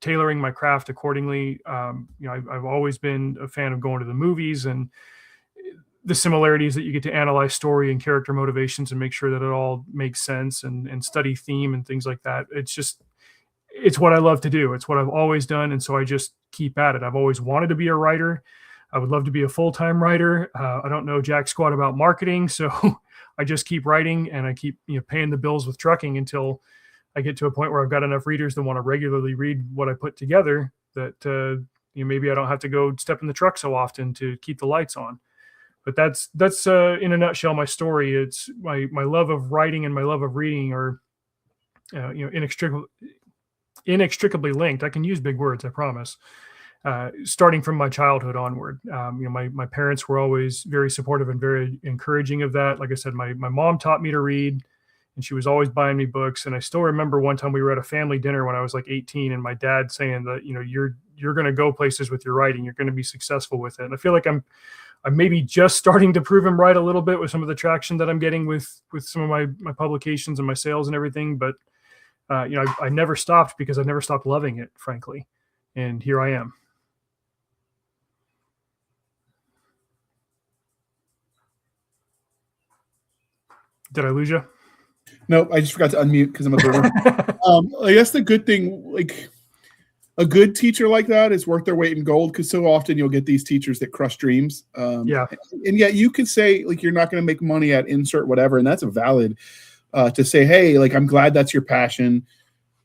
tailoring my craft accordingly. I've always been a fan of going to the movies and the similarities that you get to analyze story and character motivations and make sure that it all makes sense and study theme and things like that. It's what I love to do. It's what I've always done. And so I just keep at it. I've always wanted to be a writer. I would love to be a full-time writer. I don't know jack squat about marketing, so I just keep writing and I keep paying the bills with trucking until I get to a point where I've got enough readers that want to regularly read what I put together that maybe I don't have to go step in the truck so often to keep the lights on. But that's in a nutshell my story. It's my love of writing and my love of reading are inextricably linked. I can use big words, I promise. Starting from my childhood onward. My parents were always very supportive and very encouraging of that. Like I said, my mom taught me to read, and she was always buying me books. And I still remember one time we were at a family dinner when I was like 18, and my dad saying that, you're going to go places with your writing. You're going to be successful with it. And I feel like I'm maybe just starting to prove him right a little bit with some of the traction that I'm getting with some of my publications and my sales and everything. But, I never stopped because I never stopped loving it, frankly. And here I am. Did I lose you? No, I just forgot to unmute because I'm a boomer. I guess the good thing, like a good teacher like that is worth their weight in gold, because so often you'll get these teachers that crush dreams. Yeah. And yet you could say, like, you're not going to make money at insert whatever. And that's a valid to say, hey, like, I'm glad that's your passion.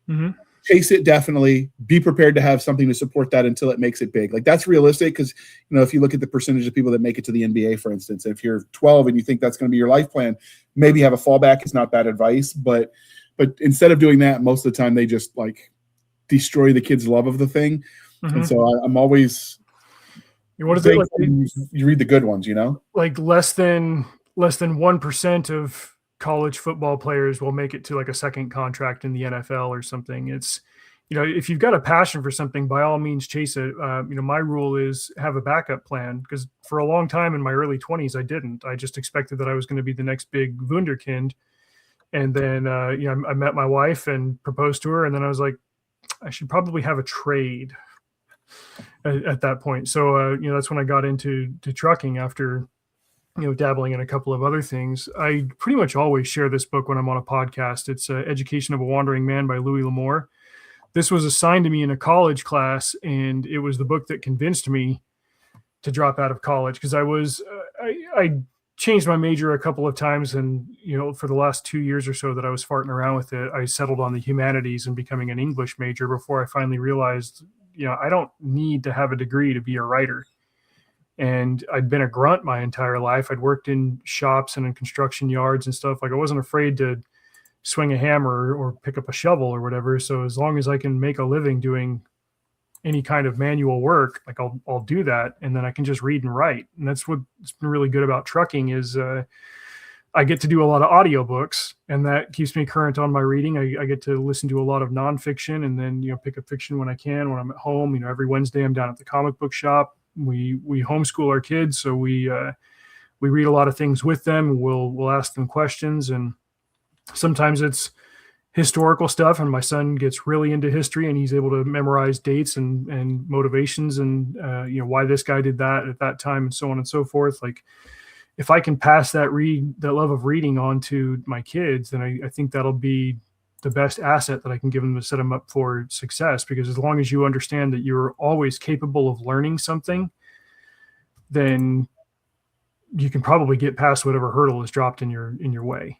Mm-hmm. Chase it, definitely. Be prepared to have something to support that until it makes it big. Like, that's realistic, because if you look at the percentage of people that make it to the NBA, for instance, if you're 12 and you think that's going to be your life plan, maybe have a fallback. It's not bad advice, but instead of doing that, most of the time they just like destroy the kid's love of the thing. Mm-hmm. And so I'm always What is it like? You read the good ones, Like less than 1% of college football players will make it to like a second contract in the NFL or something. It's, if you've got a passion for something, by all means chase it. My rule is have a backup plan, because for a long time in my early 20s, I didn't. I just expected that I was going to be the next big wunderkind. And then, I met my wife and proposed to her. And then I was like, I should probably have a trade at that point. So, that's when I got into trucking after, dabbling in a couple of other things. I pretty much always share this book when I'm on a podcast. It's Education of a Wandering Man by Louis L'Amour. This was assigned to me in a college class, and it was the book that convinced me to drop out of college, because I changed my major a couple of times, and for the last 2 years or so that I was farting around with it, I settled on the humanities and becoming an English major before I finally realized, I don't need to have a degree to be a writer. And I'd been a grunt my entire life. I'd worked in shops and in construction yards and stuff. Like, I wasn't afraid to swing a hammer or pick up a shovel or whatever. So as long as I can make a living doing any kind of manual work, like I'll do that. And then I can just read and write. And that's what's been really good about trucking is I get to do a lot of audiobooks, and that keeps me current on my reading. I get to listen to a lot of nonfiction, and then, pick up fiction when I can, when I'm at home. Every Wednesday I'm down at the comic book shop. We homeschool our kids. So we read a lot of things with them. We'll ask them questions, and sometimes it's historical stuff, and my son gets really into history, and he's able to memorize dates and motivations and why this guy did that at that time, and so on and so forth. Like, if I can pass that love of reading on to my kids, then I think that'll be the best asset that I can give them to set them up for success. Because as long as you understand that you're always capable of learning something, then you can probably get past whatever hurdle is dropped in your way.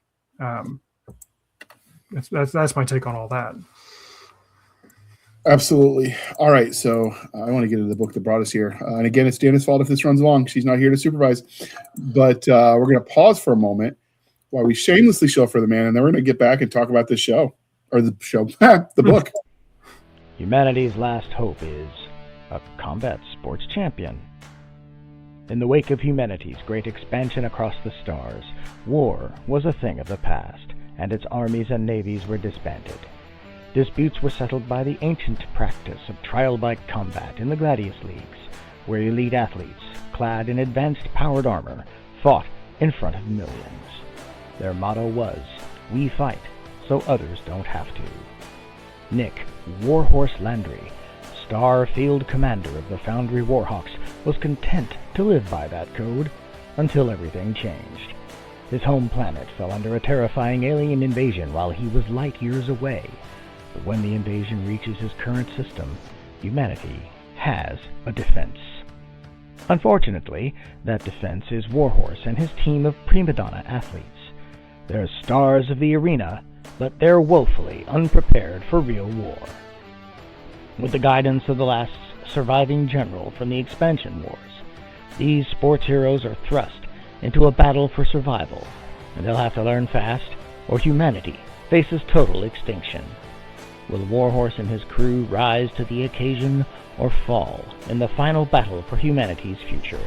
That's my take on all that. Absolutely. All right. So I want to get into the book that brought us here. And again, it's Dana's fault if this runs long. She's not here to supervise. But we're going to pause for a moment while we shamelessly show for the man. And then we're going to get back and talk about this show. Or the book. Humanity's last hope is a combat sports champion. In the wake of humanity's great expansion across the stars, war was a thing of the past, and its armies and navies were disbanded. Disputes were settled by the ancient practice of trial by combat in the Gladius Leagues, where elite athletes, clad in advanced powered armor, fought in front of millions. Their motto was, "We fight, so others don't have to." Nick Warhorse Landry, Star Field Commander of the Foundry Warhawks, was content to live by that code until everything changed. His home planet fell under a terrifying alien invasion while he was light years away. But when the invasion reaches his current system, humanity has a defense. Unfortunately, that defense is Warhorse and his team of prima donna athletes. They're stars of the arena, but they're woefully unprepared for real war. With the guidance of the last surviving general from the expansion wars, these sports heroes are thrust into a battle for survival, and they'll have to learn fast, or humanity faces total extinction. Will Warhorse and his crew rise to the occasion or fall in the final battle for humanity's future?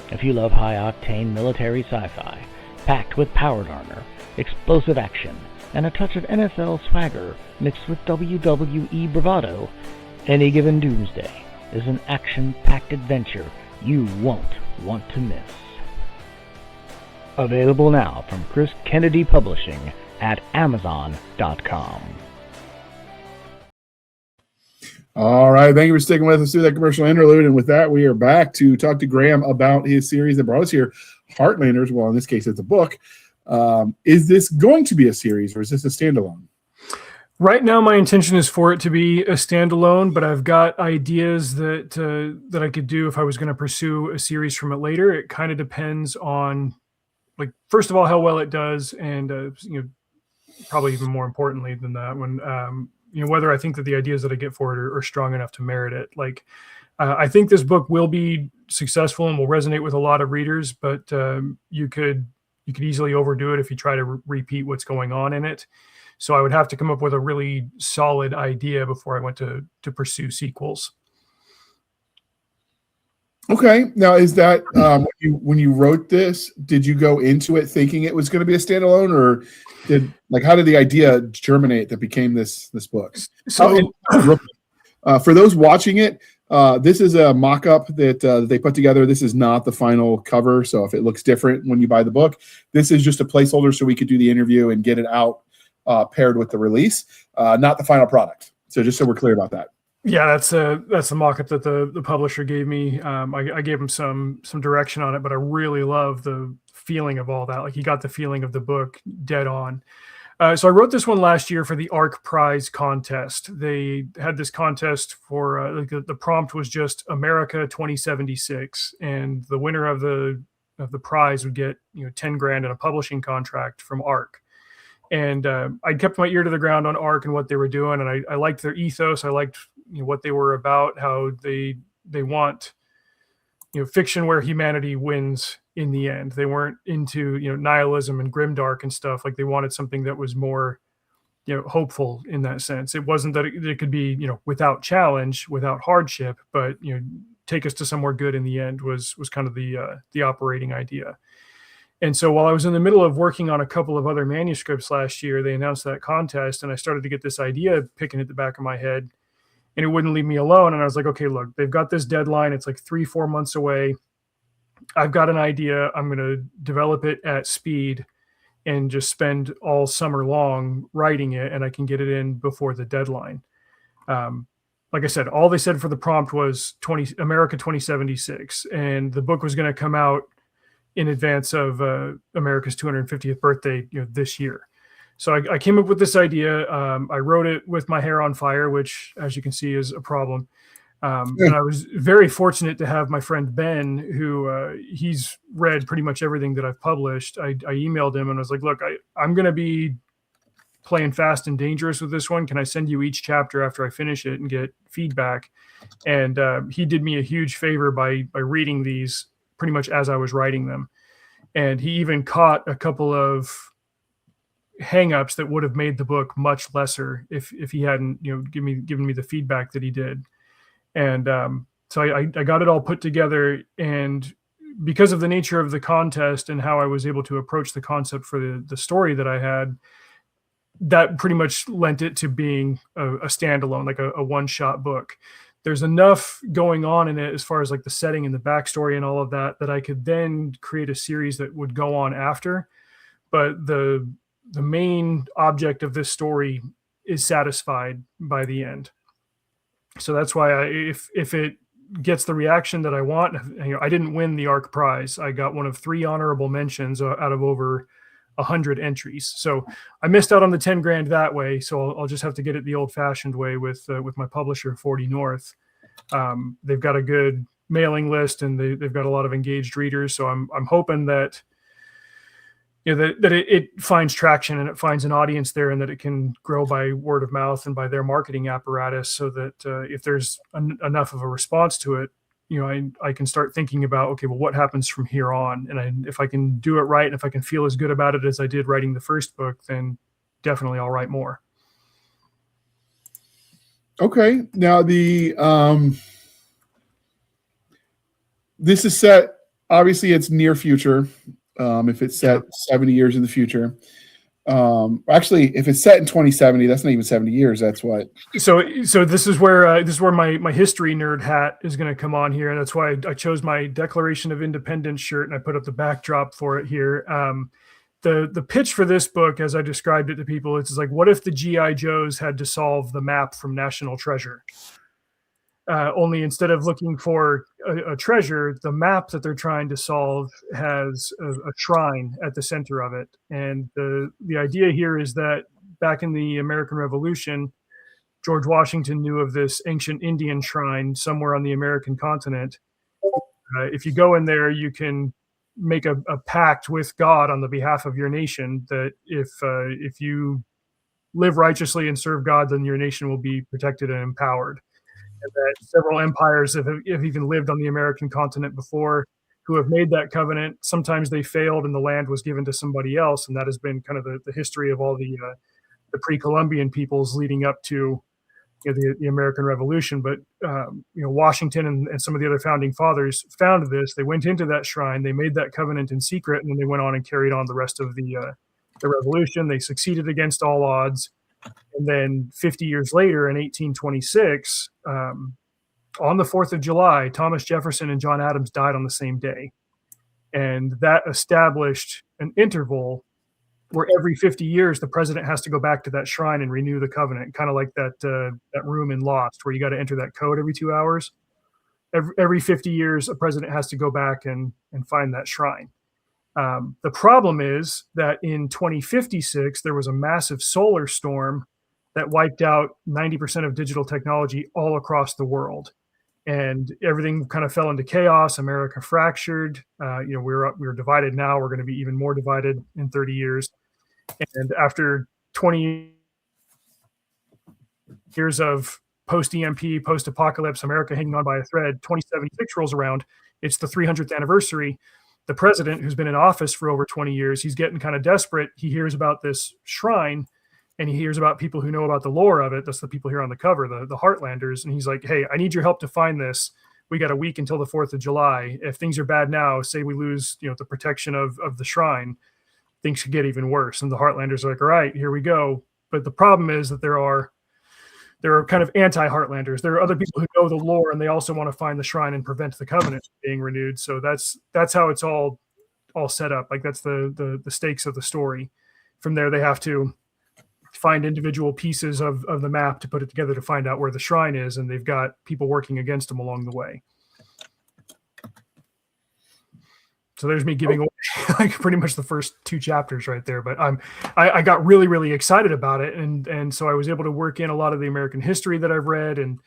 If you love high-octane military sci-fi, packed with powered armor, explosive action, and a touch of NFL swagger mixed with WWE bravado, Any Given Doomsday is an action-packed adventure you won't want to miss. Available now from Chris Kennedy Publishing at Amazon.com. All right. Thank you for sticking with us through that commercial interlude. And with that, we are back to talk to Graham about his series that brought us here, Heartlanders. Well, in this case, it's a book. Is this going to be a series, or is this a standalone? Right now, my intention is for it to be a standalone, but I've got ideas that I could do if I was going to pursue a series from it later. It kind of depends on, like, first of all, how well it does, and probably even more importantly than that, when whether I think that the ideas that I get for it are strong enough to merit it. Like, I think this book will be successful and will resonate with a lot of readers, but you could easily overdo it if you try to repeat what's going on in it. So I would have to come up with a really solid idea before I went to pursue sequels. Okay. Now, is that when you wrote this, did you go into it thinking it was going to be a standalone, or how did the idea germinate that became this book? So, For those watching it, this is a mock-up that they put together. This is not the final cover, so if it looks different when you buy the book, this is just a placeholder so we could do the interview and get it out paired with the release, not the final product. So just so we're clear about that. yeah, that's the mock-up that the publisher gave me. I gave him some direction on it, but I really love the feeling of all that. Like, he got the feeling of the book dead on. So I wrote this one last year for the ARC Prize contest. They had this contest for the prompt was just America 2076, and the winner of the prize would get $10,000 and a publishing contract from ARC. And I kept my ear to the ground on ARC and what they were doing, and I liked their ethos. I liked what they were about, how they want fiction where humanity wins in the end. They weren't into nihilism and grimdark and stuff. Like, they wanted something that was more hopeful in that sense. It wasn't that it could be without challenge, without hardship, but take us to somewhere good in the end was kind of the operating idea. And so while I was in the middle of working on a couple of other manuscripts last year, they announced that contest, and I started to get this idea picking at the back of my head, and it wouldn't leave me alone. And I was like, okay, look, they've got this deadline. It's like 3-4 months away. I've got an idea. I'm going to develop it at speed and just spend all summer long writing it, and I can get it in before the deadline. Like I said, all they said for the prompt was America 2076, and the book was going to come out in advance of America's 250th birthday this year. So I came up with this idea. I wrote it with my hair on fire, which, as you can see, is a problem. And I was very fortunate to have my friend Ben, who he's read pretty much everything that I've published. I emailed him and I was like, look, I'm going to be playing fast and dangerous with this one. Can I send you each chapter after I finish it and get feedback? And he did me a huge favor by reading these pretty much as I was writing them. And he even caught a couple of hangups that would have made the book much lesser if he hadn't given me the feedback that he did. And so I got it all put together, and because of the nature of the contest and how I was able to approach the concept for the story that I had, that pretty much lent it to being a standalone, like a one-shot book. There's enough going on in it as far as like the setting and the backstory and all of that I could then create a series that would go on after. But the main object of this story is satisfied by the end. So that's why if it gets the reaction that I want, I didn't win the ARC prize. I got one of 3 honorable mentions out of over 100 entries. So I missed out on the $10,000 that way. So I'll just have to get it the old-fashioned way with my publisher, 40 North. They've got a good mailing list, and they've got a lot of engaged readers. So I'm hoping that that it finds traction and it finds an audience there, and that it can grow by word of mouth and by their marketing apparatus, so that if there's enough of a response to it, I can start thinking about, okay, well, what happens from here on? And if I can do it right, and if I can feel as good about it as I did writing the first book, then definitely I'll write more. Okay. Now this is set, obviously it's near future. If it's set 70 years in the future, actually, if it's set in 2070, that's not even 70 years. That's what. So this is where my history nerd hat is going to come on here, and that's why I chose my Declaration of Independence shirt, and I put up the backdrop for it here. The pitch for this book, as I described it to people, it's like, what if the GI Joes had to solve the map from National Treasure? Only instead of looking for a treasure, the map that they're trying to solve has a shrine at the center of it. And the idea here is that back in the American Revolution, George Washington knew of this ancient Indian shrine somewhere on the American continent. If you go in there, you can make a pact with God on the behalf of your nation that if you live righteously and serve God, then your nation will be protected and empowered. And that several empires have even lived on the American continent before who have made that covenant. Sometimes they failed and the land was given to somebody else. And that has been kind of the history of all the pre-Columbian peoples leading up to the American Revolution. But Washington and some of the other founding fathers founded this. They went into that shrine, they made that covenant in secret, and then they went on and carried on the rest of the revolution. They succeeded against all odds. And then 50 years later, in 1826, on the 4th of July, Thomas Jefferson and John Adams died on the same day. And that established an interval where every 50 years, the president has to go back to that shrine and renew the covenant, kind of like that room in Lost, where you got to enter that code every 2 hours. Every 50 years, a president has to go back and find that shrine. The problem is that in 2056, there was a massive solar storm that wiped out 90% of digital technology all across the world. And everything kind of fell into chaos. America fractured. We're divided now. We're going to be even more divided in 30 years. And after 20 years of post-EMP, post-apocalypse, America hanging on by a thread, 2076 rolls around. It's the 300th anniversary. The president, who's been in office for over 20 years, he's getting kind of desperate. He hears about this shrine, and he hears about people who know about the lore of it. That's the people here on the cover, the Heartlanders. And he's like, hey, I need your help to find this. We got a week until the 4th of July. If things are bad now, say we lose, the protection of the shrine, things could get even worse. And the Heartlanders are like, all right, here we go. But the problem is that there are kind of anti-Heartlanders. There are other people who know the lore, and they also want to find the shrine and prevent the covenant being renewed. So that's how it's all set up. Like that's the stakes of the story. From there, they have to find individual pieces of the map to put it together to find out where the shrine is, and they've got people working against them along the way. So there's me giving away like pretty much the first 2 chapters right there. But I got really, really excited about it, and so I was able to work in a lot of the American history that I've read and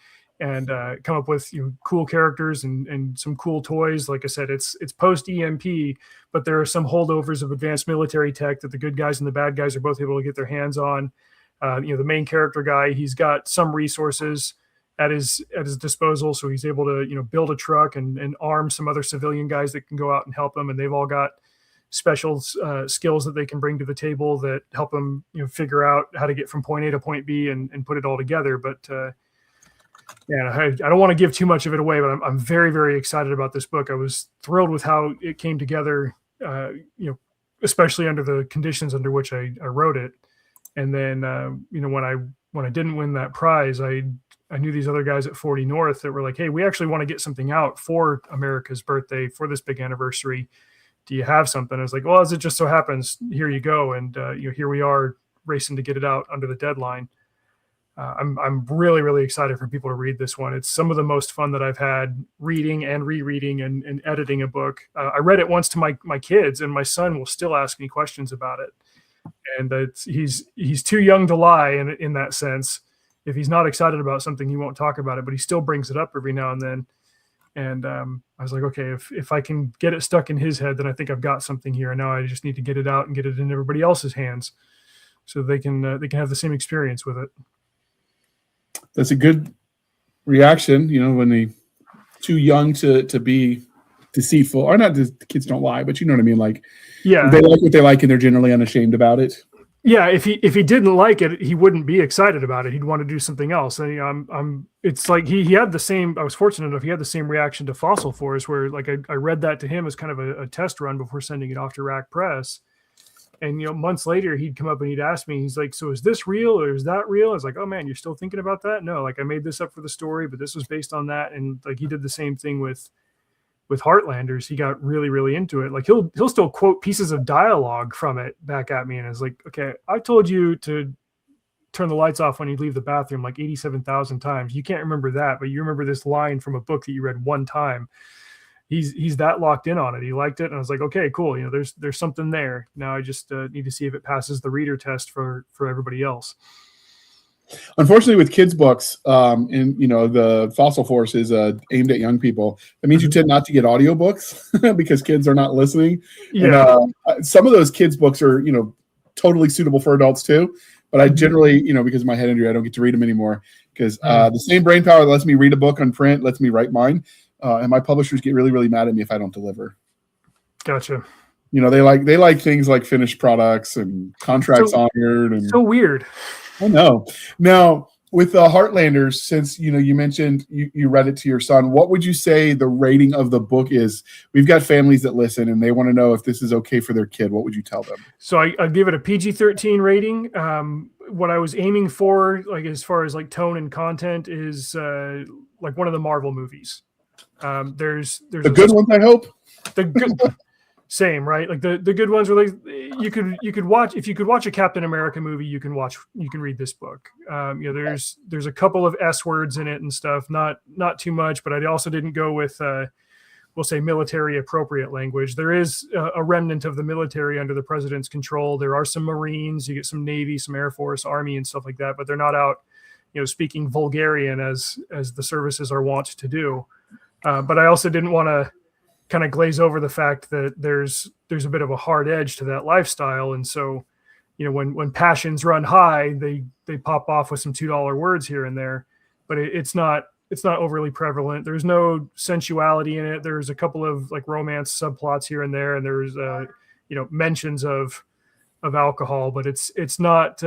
come up with cool characters and some cool toys. Like I said, it's post EMP, but there are some holdovers of advanced military tech that the good guys and the bad guys are both able to get their hands on. The main character guy, he's got some resources at his disposal, so he's able to build a truck and arm some other civilian guys that can go out and help him, and they've all got special skills that they can bring to the table that help them figure out how to get from point A to point B and put it all together. But I don't want to give too much of it away, but I'm very, very excited about this book. I was thrilled with how it came together, especially under the conditions under which I wrote it. And then when I didn't win that prize, I knew these other guys at 40 North that were like, hey, we actually want to get something out for America's birthday, for this big anniversary. Do you have something? I was like, well, as it just so happens, here you go. And here we are racing to get it out under the deadline. I'm really, really excited for people to read this one. It's some of the most fun that I've had reading and rereading and editing a book. I read it once to my kids, and my son will still ask me questions about it. And he's too young to lie in that sense. If he's not excited about something, he won't talk about it, but he still brings it up every now and then. And I was like, okay, if I can get it stuck in his head, then I think I've got something here. And now I just need to get it out and get it in everybody else's hands so they can have the same experience with it. That's a good reaction, when they too young to be deceitful, or not. The kids don't lie, but you know what I mean. Like, yeah, they like what they like, and they're generally unashamed about it. Yeah, if he didn't like it, he wouldn't be excited about it. He'd want to do something else. And it's like he had the same. I was fortunate enough; he had the same reaction to Fossil Force, where like I read that to him as kind of a test run before sending it off to Rack Press. And months later, he'd come up and he'd ask me, he's like, "So is this real or is that real?" I was like, "Oh man, you're still thinking about that?" No, like I made this up for the story, but this was based on that. And like he did the same thing with Heartlanders. He got really, really into it. Like he'll still quote pieces of dialogue from it back at me, and it's like, okay, I told you to turn the lights off when you leave the bathroom like 87,000 times. You can't remember that, but you remember this line from a book that you read one time. He's that locked in on it. He liked it, and I was like, okay, cool. There's something there. Now I just need to see if it passes the reader test for everybody else. Unfortunately, with kids' books, the Fossil Force is aimed at young people. That means you tend not to get audiobooks because kids are not listening. Yeah. And, some of those kids' books are, totally suitable for adults too. But I generally, because of my head injury, I don't get to read them anymore because the same brain power that lets me read a book on print lets me write mine. And my publishers get really, really mad at me if I don't deliver. Gotcha. They like things like finished products and contracts honored. And so weird. I know. Now, With the Heartlanders, since you mentioned you read it to your son, what would you say the rating of the book is? We've got families that listen and they want to know if this is okay for their kid. What would you tell them? So I give it a PG-13 rating. What I was aiming for, like as far as like tone and content, is like one of the Marvel movies. There's the good ones, I hope. The good. Same, right? Like the good ones were like you could watch, if you could watch a Captain America movie, you can read this book. There's a couple of S words in it and stuff, not too much, but I also didn't go with we'll say military appropriate language. There is a remnant of the military under the president's control. There are some Marines, you get some Navy, some Air Force, Army, and stuff like that, but they're not out, speaking Vulgarian as the services are wont to do. But I also didn't want to kind of glaze over the fact that there's a bit of a hard edge to that lifestyle. And so, when passions run high, they pop off with some $2 words here and there, but it's not overly prevalent. There's no sensuality in it. There's a couple of like romance subplots here and there. And there's, mentions of alcohol, but it's not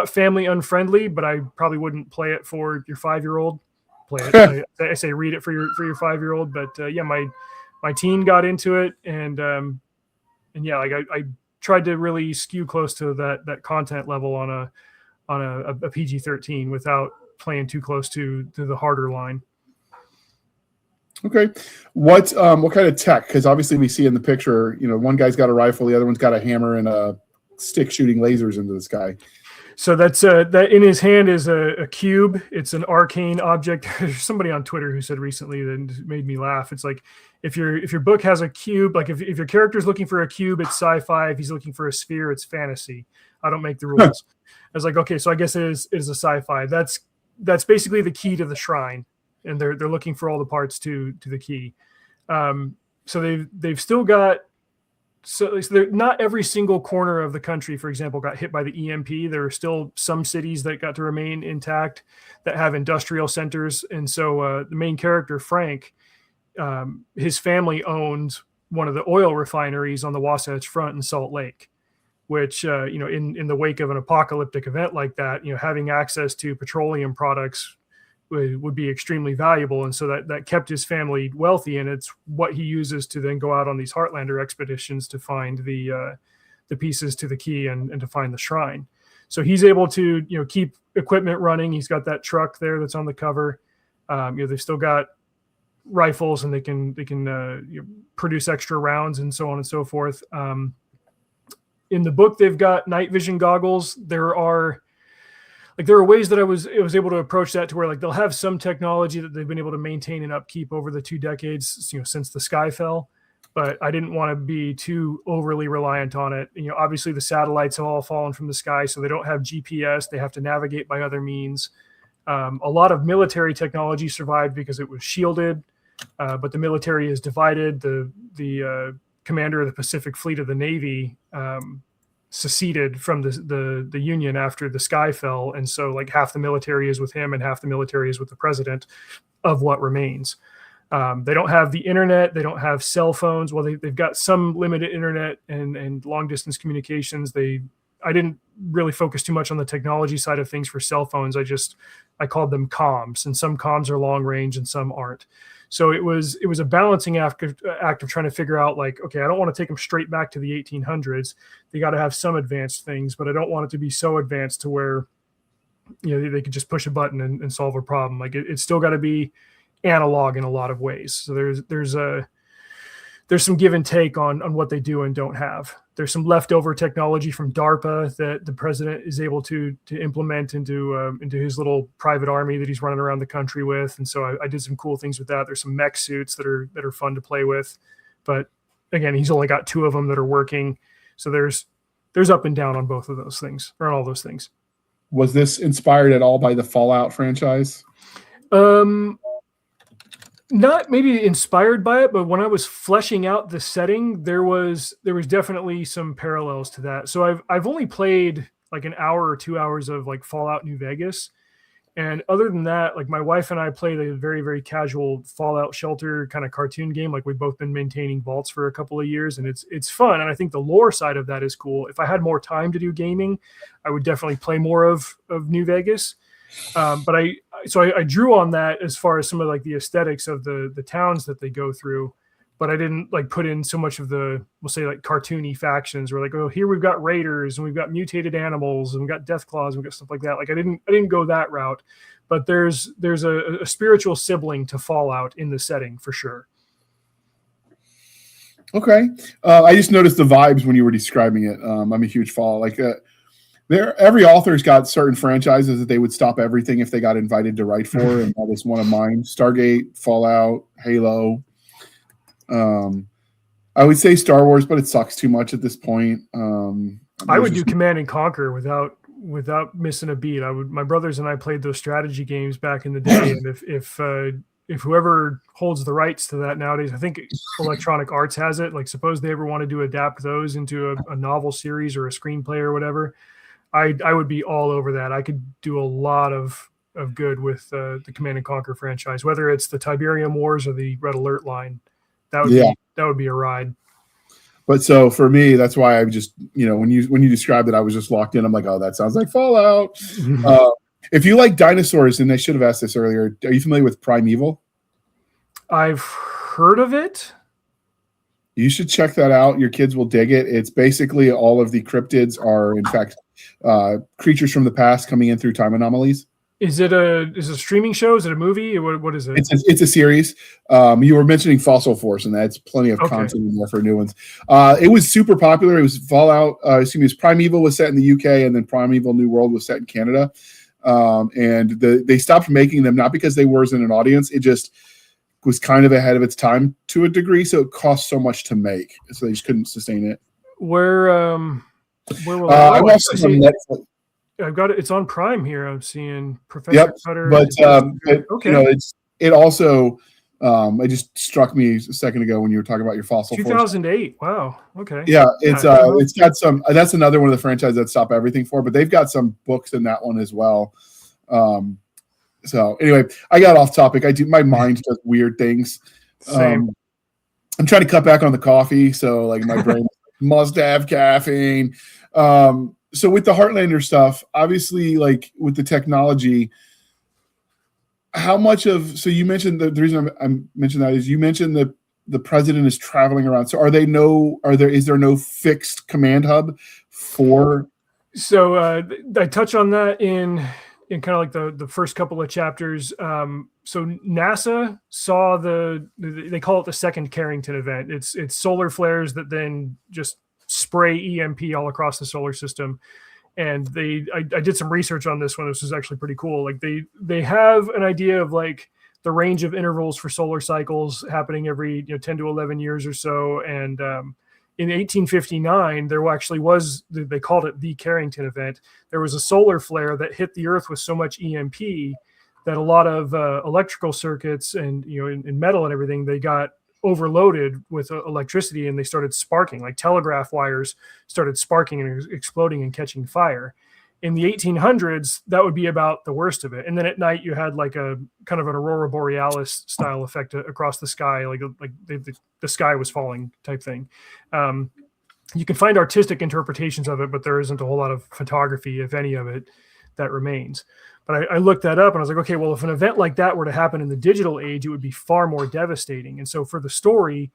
family unfriendly, but I probably wouldn't play it for your 5-year-old. Play it. I say read it for your 5-year-old, but my teen got into it, and yeah, like I tried to really skew close to that content level on a PG-13 without playing too close to the harder line. Okay, what kind of tech? Because obviously we see in the picture, one guy's got a rifle, the other one's got a hammer and a stick shooting lasers into the sky. So that's that in his hand is a cube. It's an arcane object. There's somebody on Twitter who said recently that made me laugh. It's like if your book has a cube, like if your character's looking for a cube, it's sci-fi. If he's looking for a sphere, it's fantasy. I don't make the rules. I was like, okay, so I guess it is a sci-fi. That's basically the key to the shrine, and they're looking for all the parts to the key. So they've still got. So not every single corner of the country, for example, got hit by the EMP. There are still some cities that got to remain intact that have industrial centers. And so the main character, Frank, his family owns one of the oil refineries on the Wasatch Front in Salt Lake, which, in the wake of an apocalyptic event like that, having access to petroleum products would be extremely valuable. And so that kept his family wealthy, and it's what he uses to then go out on these Heartlander expeditions to find the pieces to the key and to find the shrine. So he's able to, keep equipment running. He's got that truck there that's on the cover. They've still got rifles, and they can produce extra rounds and so on and so forth. In the book, they've got night vision goggles. There are ways that I was able to approach that to where like they'll have some technology that they've been able to maintain and upkeep over the 2 decades, since the sky fell. But I didn't want to be too overly reliant on it. Obviously the satellites have all fallen from the sky, so they don't have GPS. They have to navigate by other means. A lot of military technology survived because it was shielded, but the military is divided. The commander of the Pacific Fleet of the Navy seceded from the Union after the sky fell, and so like half the military is with him and half the military is with the president of what remains. They don't have the internet. They don't have cell phones. Well, they've got some limited internet and long distance communications. I didn't really focus too much on the technology side of things for cell phones. I called them comms, and some comms are long range and some aren't. So it was a balancing act of trying to figure out like, okay, I don't want to take them straight back to the 1800s. They got to have some advanced things, but I don't want it to be so advanced to where, they could just push a button and solve a problem. Like it's still got to be analog in a lot of ways. So there's some give and take on what they do and don't have. There's some leftover technology from DARPA that the president is able to implement into his little private army that he's running around the country with. And so I did some cool things with that. There's some mech suits that are fun to play with, but again, he's only got 2 of them that are working. So there's up and down on both of those things, or on all those things. Was this inspired at all by the Fallout franchise? Not maybe inspired by it, but when I was fleshing out the setting, there was definitely some parallels to that. So I've only played like an hour or 2 hours of like Fallout New Vegas. And other than that, like my wife and I played a very, very casual Fallout Shelter kind of cartoon game. Like we've both been maintaining vaults for a couple of years, and it's fun. And I think the lore side of that is cool. If I had more time to do gaming, I would definitely play more of New Vegas. But I drew on that as far as some of like the aesthetics of the towns that they go through, but I didn't like put in so much of the, we'll say like cartoony factions where like, oh, here we've got raiders and we've got mutated animals and we've got death claws and we've got stuff like that. Like I didn't go that route, but there's a spiritual sibling to Fallout in the setting for sure. Okay. I just noticed the vibes when you were describing it. I'm a huge Fallout. Like every author's got certain franchises that they would stop everything if they got invited to write for, and that was one of mine. Stargate, Fallout, Halo. I would say Star Wars, but it sucks too much at this point. I would do Command and Conquer without missing a beat. My brothers and I played those strategy games back in the day, and if whoever holds the rights to that nowadays, I think Electronic Arts has it. Like, suppose they ever wanted to adapt those into a novel series or a screenplay or whatever, I would be all over that. I could do a lot of good with the Command and Conquer franchise, whether it's the Tiberium Wars or the Red Alert line. That would be a ride. But so for me, that's why I just, when you described it, I was just locked in. I'm like, oh, that sounds like Fallout. If you like dinosaurs, and I should have asked this earlier, are you familiar with Primeval? I've heard of it. You should check that out. Your kids will dig it. It's basically all of the cryptids are, in fact, creatures from the past coming in through time anomalies. Is it a streaming show? Is it a movie? What is it? It's a series. You were mentioning Fossil Force, and that's plenty of content in there for new ones. It was super popular. It was Fallout. Primeval was set in the UK, and then Primeval New World was set in Canada. And they stopped making them, not because they wasn't an audience. It just was kind of ahead of its time to a degree, so it cost so much to make, so they just couldn't sustain it. Where will I watched it on Netflix. I've got it. It's on Prime here. I'm seeing Professor Cutter. But it also it just struck me a second ago when you were talking about your Fossil 2008. Force. Wow. Okay. Yeah, it's got some. That's another one of the franchises that stop everything for, but they've got some books in that one as well. So anyway, I got off topic. My mind does weird things. Same. I'm trying to cut back on the coffee, so like my brain must have caffeine. So with the Heartlander stuff, obviously, like with the technology, how much of, so you mentioned the reason I mentioned that is you mentioned that the president is traveling around. So is there no fixed command hub for? So I touch on that in kind of like the first couple of chapters. So NASA saw they call it the second Carrington event. It's solar flares that then just spray EMP all across the solar system. And I did some research on this one. This is actually pretty cool. Like they have an idea of like the range of intervals for solar cycles happening every 10 to 11 years or so. And in 1859, there actually was, they called it the Carrington event. There was a solar flare that hit the Earth with so much EMP that a lot of electrical circuits and in metal and everything, they got overloaded with electricity and they started sparking. Like telegraph wires started sparking and exploding and catching fire. In the 1800s, that would be about the worst of it. And then at night, you had like a kind of an aurora borealis style effect across the sky, like the sky was falling type thing. You can find artistic interpretations of it, but there isn't a whole lot of photography, if any of it, that remains. But I looked that up and I was like, okay, well, if an event like that were to happen in the digital age, it would be far more devastating. And so for the story,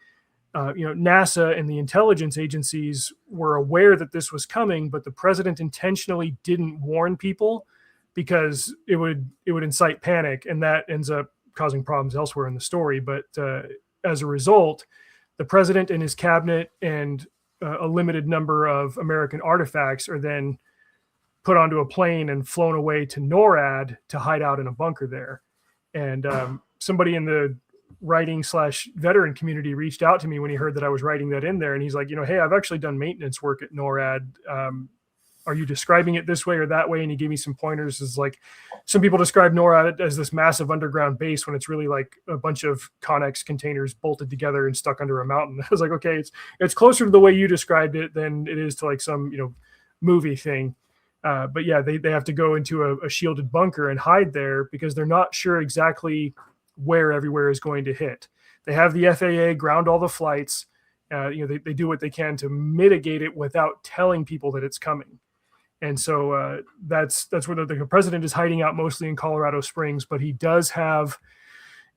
NASA and the intelligence agencies were aware that this was coming, but the president intentionally didn't warn people because it would incite panic, and that ends up causing problems elsewhere in the story. But as a result, the president and his cabinet and a limited number of American artifacts are then put onto a plane and flown away to NORAD to hide out in a bunker there. And somebody in the writing/veteran community reached out to me when he heard that I was writing that in there. And he's like, hey, I've actually done maintenance work at NORAD. Are you describing it this way or that way? And he gave me some pointers. It's like some people describe NORAD as this massive underground base when it's really like a bunch of Connex containers bolted together and stuck under a mountain. I was like, okay, it's closer to the way you described it than it is to like some, movie thing. But yeah, they have to go into a shielded bunker and hide there because they're not sure exactly where everywhere is going to hit. They have the FAA ground all the flights. They do what they can to mitigate it without telling people that it's coming. And so that's where the president is hiding out mostly in Colorado Springs, but he does have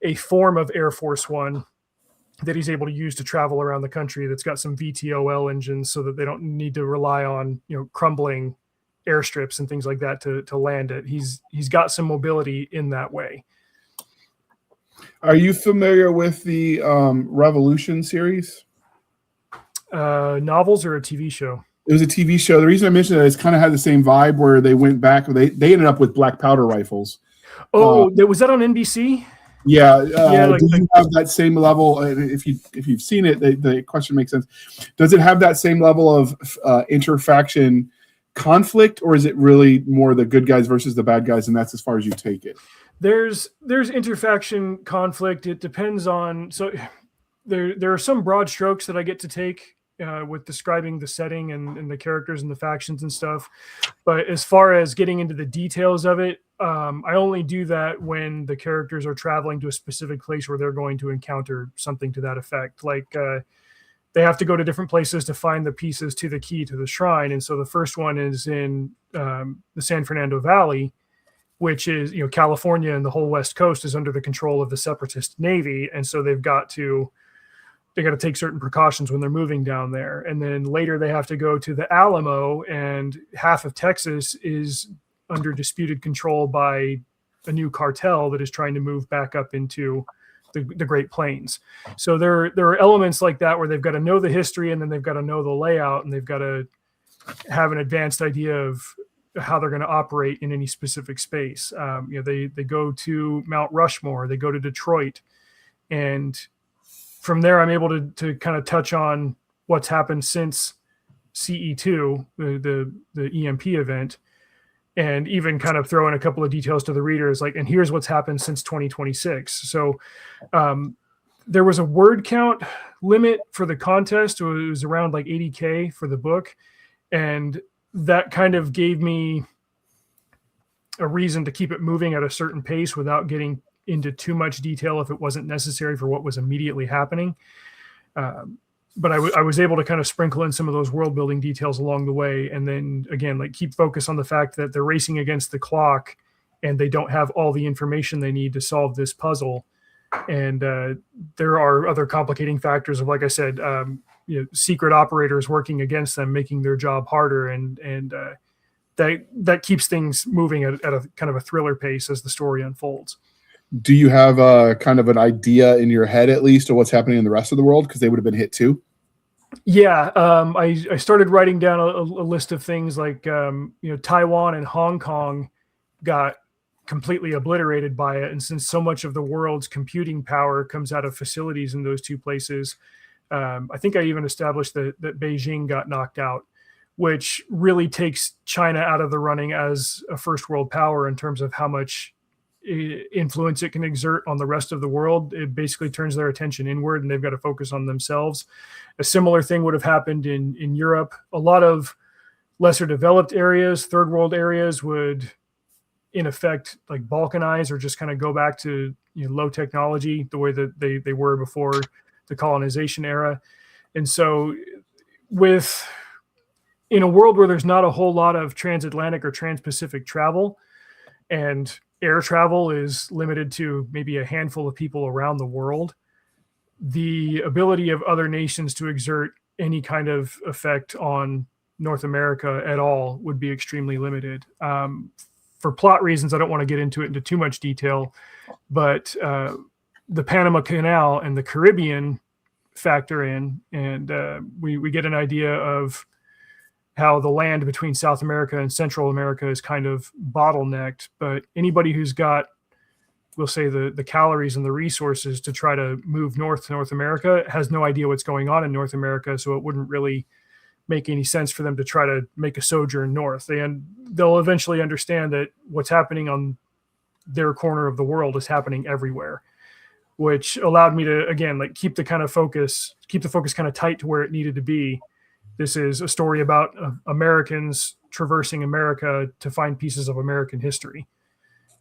a form of Air Force One that he's able to use to travel around the country that's got some VTOL engines so that they don't need to rely on, crumbling airstrips and things like that to land it. He's got some mobility in that way. Are you familiar with the Revolution series? Novels or a TV show? It was a TV show. The reason I mentioned that is kind of had the same vibe where they went back. They ended up with black powder rifles. Oh, was that on NBC? Yeah. Like, do you have that same level? If you've seen it, the question makes sense. Does it have that same level of interfaction conflict, or is it really more the good guys versus the bad guys, and that's as far as you take it? There's interfaction conflict. It depends on. So there are some broad strokes that I get to take with describing the setting and the characters and the factions and stuff. But as far as getting into the details of it, I only do that when the characters are traveling to a specific place where they're going to encounter something to that effect. Like they have to go to different places to find the pieces to the key to the shrine. And so the first one is in the San Fernando Valley, which is, California and the whole West Coast is under the control of the Separatist Navy. And so they got to take certain precautions when they're moving down there. And then later they have to go to the Alamo, and half of Texas is under disputed control by a new cartel that is trying to move back up into the Great Plains. So there are elements like that where they've got to know the history, and then they've got to know the layout, and they've got to have an advanced idea of how they're going to operate in any specific space. They go to Mount Rushmore, they go to Detroit, and from there, I'm able to kind of touch on what's happened since CE2, the EMP event, and even kind of throw in a couple of details to the readers, and here's what's happened since 2026. So there was a word count limit for the contest. It was around 80K for the book. And that kind of gave me a reason to keep it moving at a certain pace without getting into too much detail if it wasn't necessary for what was immediately happening. But I was able to kind of sprinkle in some of those world building details along the way. And then again, keep focus on the fact that they're racing against the clock and they don't have all the information they need to solve this puzzle. And there are other complicating factors of, like I said, secret operators working against them, making their job harder. And that keeps things moving at a kind of a thriller pace as the story unfolds. Do you have a kind of an idea in your head, at least, of what's happening in the rest of the world? Because they would have been hit too. Yeah. I started writing down a list of things like, Taiwan and Hong Kong got completely obliterated by it. And since so much of the world's computing power comes out of facilities in those two places, I think I even established that Beijing got knocked out, which really takes China out of the running as a first world power in terms of how much influence it can exert on the rest of the world. It basically turns their attention inward, and they've got to focus on themselves. A similar thing would have happened in Europe. A lot of lesser developed areas, third world areas, would in effect balkanize or just kind of go back to low technology the way that they were before the colonization era. And so in a world where there's not a whole lot of transatlantic or trans-Pacific travel, and air travel is limited to maybe a handful of people around the world, the ability of other nations to exert any kind of effect on North America at all would be extremely limited. For plot reasons, I don't want to get into too much detail, but the Panama Canal and the Caribbean factor in, and we get an idea of how the land between South America and Central America is kind of bottlenecked. But anybody who's got, we'll say, the calories and the resources to try to move north to North America has no idea what's going on in North America. So it wouldn't really make any sense for them to try to make a sojourn north. They'll eventually understand that what's happening on their corner of the world is happening everywhere, which allowed me to, again, keep the focus kind of tight to where it needed to be. This is a story about Americans traversing America to find pieces of American history.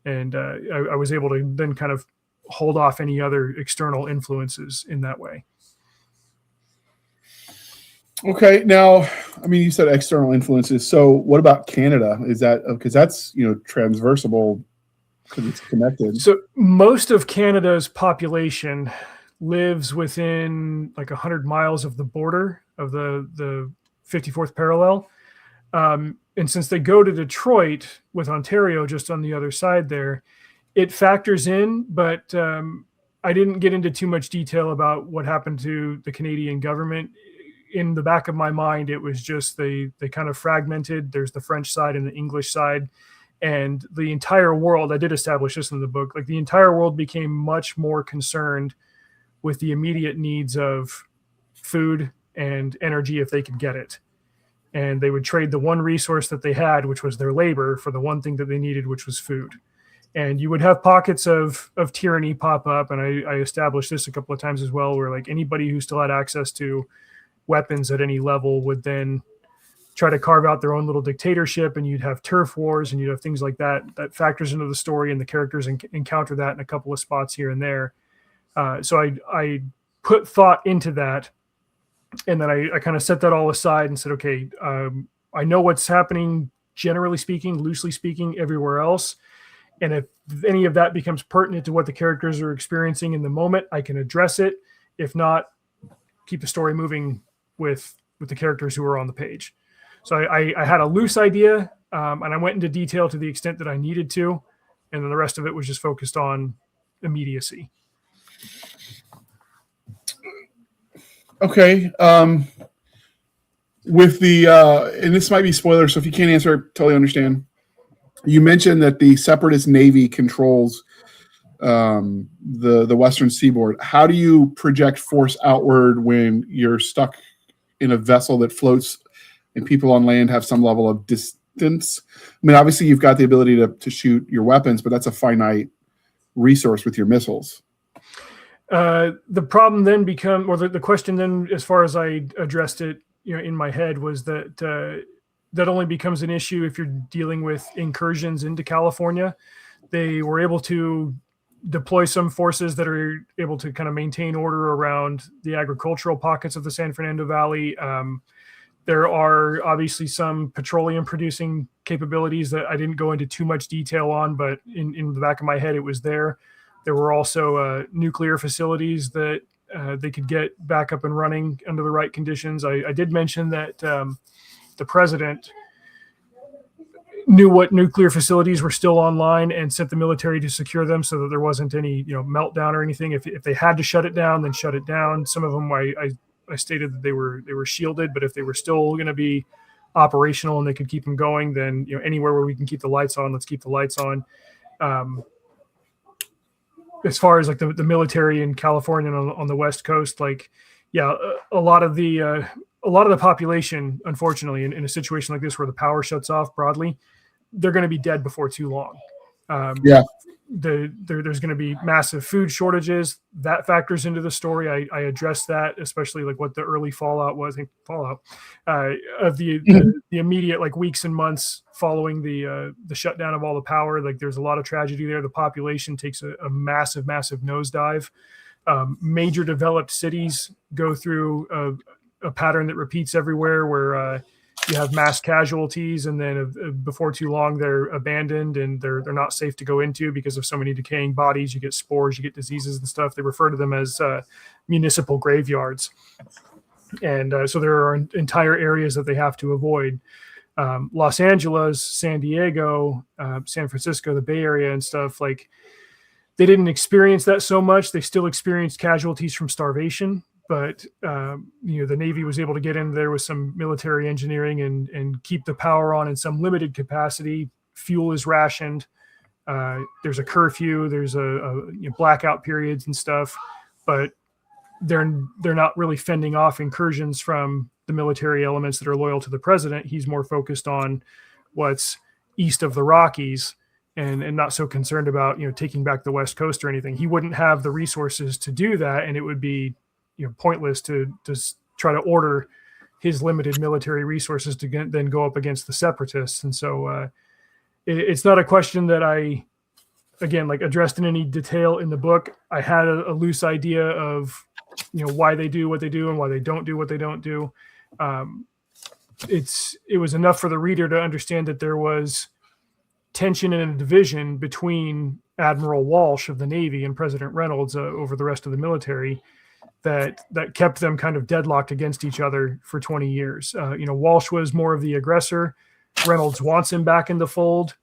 And I was able to then kind of hold off any other external influences in that way. Okay, now, I mean, you said external influences. So, what about Canada? Is that because that's transversable because it's connected? So most of Canada's population lives within like 100 miles of the border of the 54th parallel. And since they go to Detroit with Ontario just on the other side there, it factors in, but I didn't get into too much detail about what happened to the Canadian government. In the back of my mind, it was just they kind of fragmented. There's the French side and the English side. And the entire world, I did establish this in the book, like the entire world became much more concerned with the immediate needs of food and energy if they could get it. And they would trade the one resource that they had, which was their labor, for the one thing that they needed, which was food. And you would have pockets of tyranny pop up. And I established this a couple of times as well, where like anybody who still had access to weapons at any level would then try to carve out their own little dictatorship, and you'd have turf wars and you'd have things like that. That factors into the story, and the characters encounter that in a couple of spots here and there. So I put thought into that, and then I kind of set that all aside and said, okay, I know what's happening, generally speaking, loosely speaking, everywhere else. And if any of that becomes pertinent to what the characters are experiencing in the moment, I can address it. If not, keep the story moving with the characters who are on the page. So I had a loose idea, and I went into detail to the extent that I needed to, and then the rest of it was just focused on immediacy. Okay. With the and this might be spoilers, so if you can't answer, I totally understand. You mentioned that the Separatist Navy controls the Western seaboard. How do you project force outward when you're stuck in a vessel that floats and people on land have some level of distance? I mean, obviously you've got the ability to shoot your weapons, but that's a finite resource with your missiles. The problem then the question then, as far as I addressed it, in my head, was that that only becomes an issue if you're dealing with incursions into California. They were able to deploy some forces that are able to kind of maintain order around the agricultural pockets of the San Fernando Valley. There are obviously some petroleum producing capabilities that I didn't go into too much detail on, but in the back of my head, it was there. There were also nuclear facilities that they could get back up and running under the right conditions. I did mention that the president knew what nuclear facilities were still online and sent the military to secure them so that there wasn't any meltdown or anything. If they had to shut it down, then shut it down. Some of them I stated that they were shielded, but if they were still going to be operational and they could keep them going, then anywhere where we can keep the lights on, let's keep the lights on. As far as like the military in California on the West Coast, like, yeah, a lot of the population, unfortunately, in a situation like this where the power shuts off broadly, they're going to be dead before too long. There's going to be massive food shortages. That factors into the story. I addressed that, especially like what the early fallout was. Of the immediate like weeks and months following the shutdown of all the power. Like there's a lot of tragedy there. The population takes a massive nosedive. Major developed cities go through a pattern that repeats everywhere, where you have mass casualties, and then before too long they're abandoned and they're not safe to go into because of so many decaying bodies. You get spores, you get diseases and stuff. They refer to them as municipal graveyards, and so there are entire areas that they have to avoid. Los Angeles, San Diego, San Francisco, the Bay Area and stuff, like they didn't experience that so much. They still experienced casualties from starvation. But the Navy was able to get in there with some military engineering and keep the power on in some limited capacity. Fuel is rationed. There's a curfew. There's a blackout periods and stuff. But they're not really fending off incursions from the military elements that are loyal to the president. He's more focused on what's east of the Rockies and not so concerned about taking back the West Coast or anything. He wouldn't have the resources to do that, and it would be pointless to try to order his limited military resources to then go up against the separatists. And so it's not a question that I, again, like addressed in any detail in the book. I had a loose idea of, why they do what they do and why they don't do what they don't do. it was enough for the reader to understand that there was tension in a division between Admiral Walsh of the Navy and President Reynolds over the rest of the military that kept them kind of deadlocked against each other for 20 years. Walsh was more of the aggressor. Reynolds wants him back in the fold,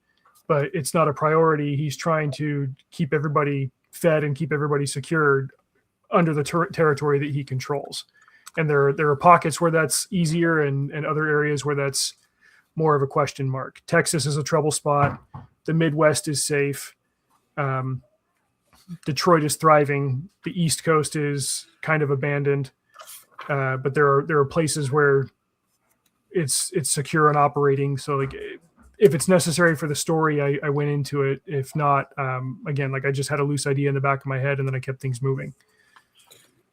but it's not a priority. He's trying to keep everybody fed and keep everybody secured under the territory that he controls. And there are pockets where that's easier and other areas where that's more of a question mark. Texas is a trouble spot. The Midwest is safe. Detroit is thriving. The East Coast is kind of abandoned. But there are places where it's secure and operating. So like if it's necessary for the story, I went into it. If not, again, like I just had a loose idea in the back of my head and then I kept things moving.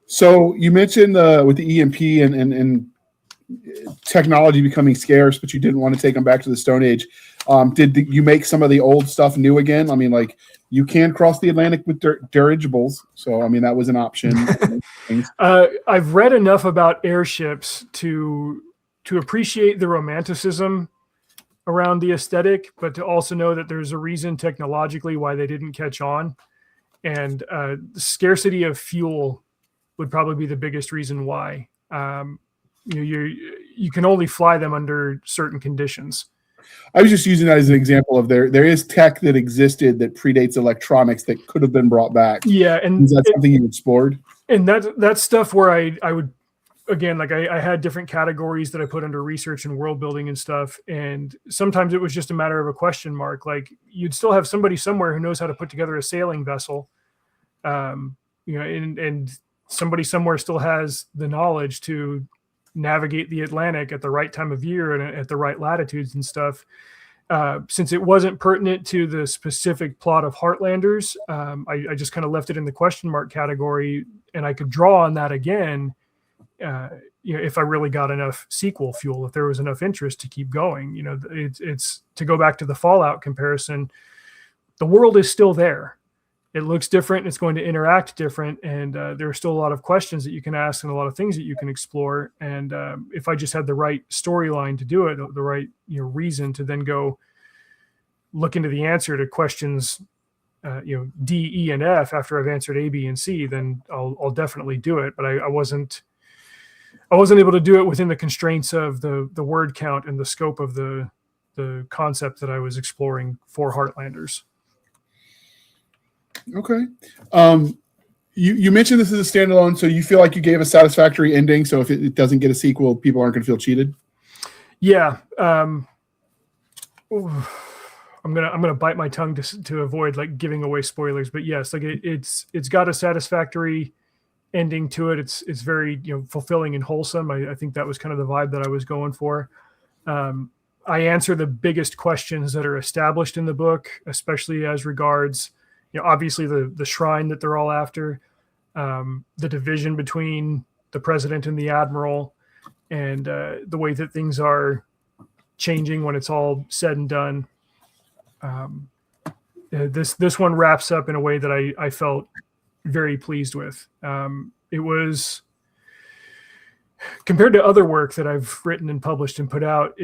So you mentioned with the EMP and technology becoming scarce, but you didn't want to take them back to the Stone Age. Did you make some of the old stuff new again? I mean, like you can cross the Atlantic with dirigibles. So, I mean, that was an option. I've read enough about airships to appreciate the romanticism around the aesthetic, but to also know that there's a reason technologically why they didn't catch on. And the scarcity of fuel would probably be the biggest reason why. You can only fly them under certain conditions. I was just using that as an example of there is tech that existed that predates electronics that could have been brought back. Yeah, and is that something you explored? And that's stuff where I would, again, like I had different categories that I put under research and world building and stuff. And sometimes it was just a matter of a question mark. Like you'd still have somebody somewhere who knows how to put together a sailing vessel, and somebody somewhere still has the knowledge to navigate the Atlantic at the right time of year and at the right latitudes and stuff. Since it wasn't pertinent to the specific plot of Heartlanders, I just kind of left it in the question mark category, and I could draw on that again, if I really got enough sequel fuel, if there was enough interest to keep going. It's to go back to the Fallout comparison. The world is still there. It looks different. It's going to interact different. And there are still a lot of questions that you can ask and a lot of things that you can explore. And if I just had the right storyline to do it, the right reason to then go look into the answer to questions, D, E, and F after I've answered A, B, and C, then I'll definitely do it. But I wasn't able to do it within the constraints of the word count and the scope of the concept that I was exploring for Heartlanders. Okay. You mentioned this is a standalone, so you feel like you gave a satisfactory ending. So if it doesn't get a sequel, people aren't going to feel cheated. Yeah. I'm gonna bite my tongue to avoid like giving away spoilers. But yes, like it's got a satisfactory ending to it. It's very fulfilling and wholesome. I think that was kind of the vibe that I was going for. I answer the biggest questions that are established in the book, especially as regards obviously the shrine that they're all after, the division between the president and the admiral, and the way that things are changing when it's all said and done. This one wraps up in a way that I felt very pleased with. It was, compared to other work that I've written and published and put out,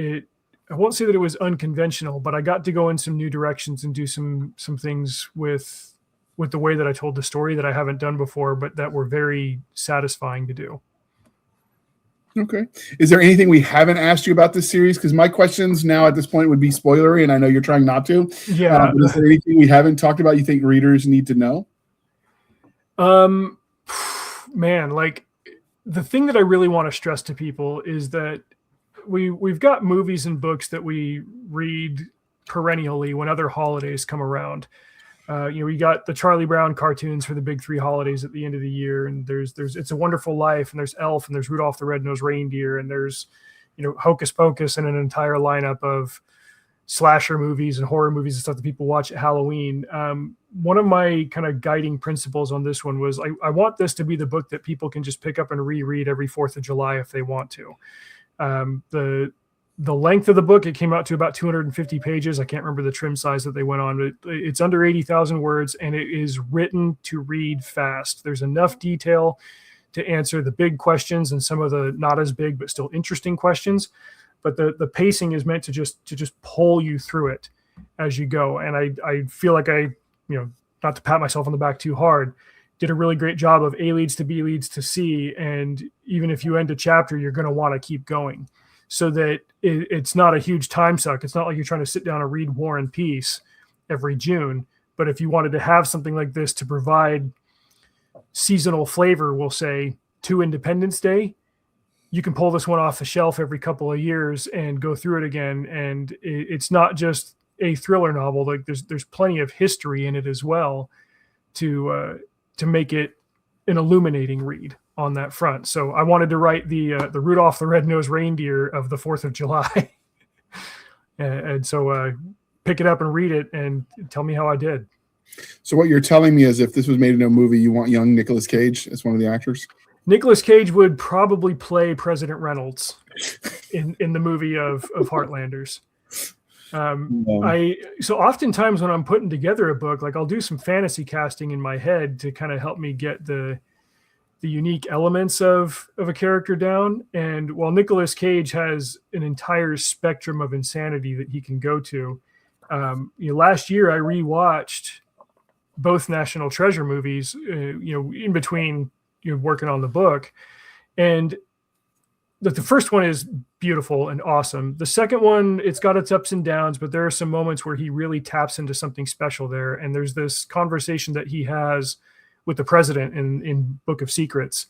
I won't say that it was unconventional, but I got to go in some new directions and do some things with the way that I told the story that I haven't done before, but that were very satisfying to do. Okay. Is there anything we haven't asked you about this series? Because my questions now at this point would be spoilery, and I know you're trying not to. Yeah. Is there anything we haven't talked about you think readers need to know? Man, like the thing that I really want to stress to people is that we've got movies and books that we read perennially when other holidays come around. We got the Charlie Brown cartoons for the big three holidays at the end of the year, and there's It's a Wonderful Life, and there's Elf, and there's Rudolph the Red-Nosed Reindeer, and there's Hocus Pocus, and an entire lineup of slasher movies and horror movies and stuff that people watch at Halloween. One of my kind of guiding principles on this one was I want this to be the book that people can just pick up and reread every 4th of July if they want to. The length of the book, it came out to about 250 pages. I can't remember the trim size that they went on, but it's under 80,000 words, and it is written to read fast. There's enough detail to answer the big questions and some of the not as big but still interesting questions. But the pacing is meant to just pull you through it as you go. And I feel like not to pat myself on the back too hard, did a really great job of A leads to B leads to C. And even if you end a chapter, you're going to want to keep going, so that it's not a huge time suck. It's not like you're trying to sit down and read War and Peace every June. But if you wanted to have something like this to provide seasonal flavor, we'll say, to Independence Day, you can pull this one off the shelf every couple of years and go through it again. And it's not just a thriller novel. Like there's plenty of history in it as well to make it an illuminating read on that front. So I wanted to write the Rudolph the Red-Nosed Reindeer of the 4th of July. and so pick it up and read it and tell me how I did. So what you're telling me is if this was made into a movie, you want young Nicolas Cage as one of the actors? Nicolas Cage would probably play President Reynolds in the movie of Heartlanders. So oftentimes when I'm putting together a book, like I'll do some fantasy casting in my head to kind of help me get the unique elements of a character down. And while Nicolas Cage has an entire spectrum of insanity that he can go to, last year I rewatched both National Treasure movies, in between working on the book. And the first one is beautiful and awesome. The second one, it's got its ups and downs, but there are some moments where he really taps into something special there. And there's this conversation that he has with the president in Book of Secrets,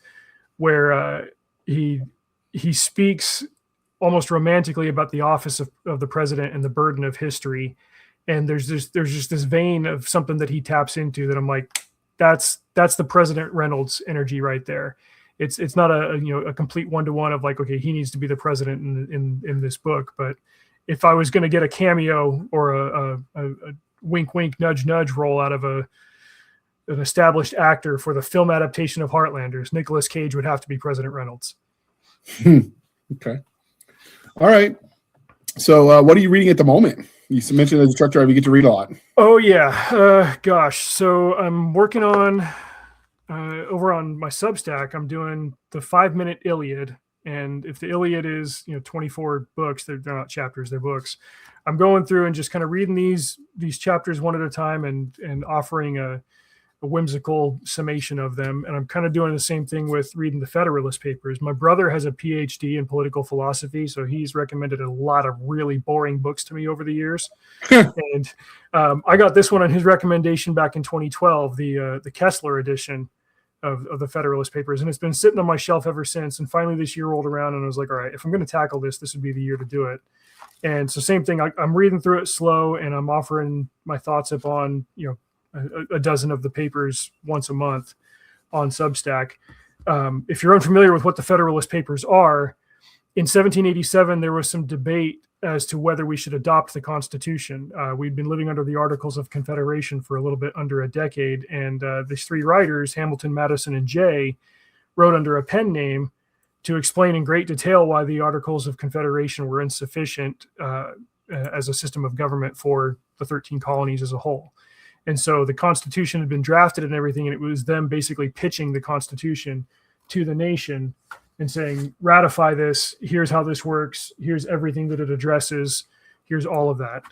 where he speaks almost romantically about the office of the president and the burden of history. And there's just this vein of something that he taps into that I'm like, that's the President Reynolds energy right there. It's not a complete one-to-one of like, okay, he needs to be the president in this book. But if I was going to get a cameo or a wink, wink, nudge, nudge role out of an established actor for the film adaptation of Heartlanders, Nicolas Cage would have to be President Reynolds. Okay. All right. So what are you reading at the moment? You mentioned as a truck driver, you get to read a lot. Oh, yeah. Gosh. So I'm working on, over on my Substack, I'm doing the 5-minute Iliad. And if the Iliad is, 24 books, they're not chapters, they're books. I'm going through and just kind of reading these chapters one at a time and offering a whimsical summation of them. And I'm kind of doing the same thing with reading the Federalist Papers. My brother has a PhD in political philosophy, so he's recommended a lot of really boring books to me over the years. And I got this one on his recommendation back in 2012, the Kessler edition of the Federalist Papers. And it's been sitting on my shelf ever since. And finally this year rolled around and I was like, all right, if I'm going to tackle this would be the year to do it. And so same thing, I'm reading through it slow and I'm offering my thoughts upon, a dozen of the papers once a month on Substack. If you're unfamiliar with what the Federalist Papers are, in 1787, there was some debate as to whether we should adopt the Constitution. We'd been living under the Articles of Confederation for a little bit under a decade. And these three writers, Hamilton, Madison, and Jay, wrote under a pen name to explain in great detail why the Articles of Confederation were insufficient as a system of government for the 13 colonies as a whole. And so the Constitution had been drafted and everything, and it was them basically pitching the Constitution to the nation and saying, ratify this, here's how this works, here's everything that it addresses, here's all of that.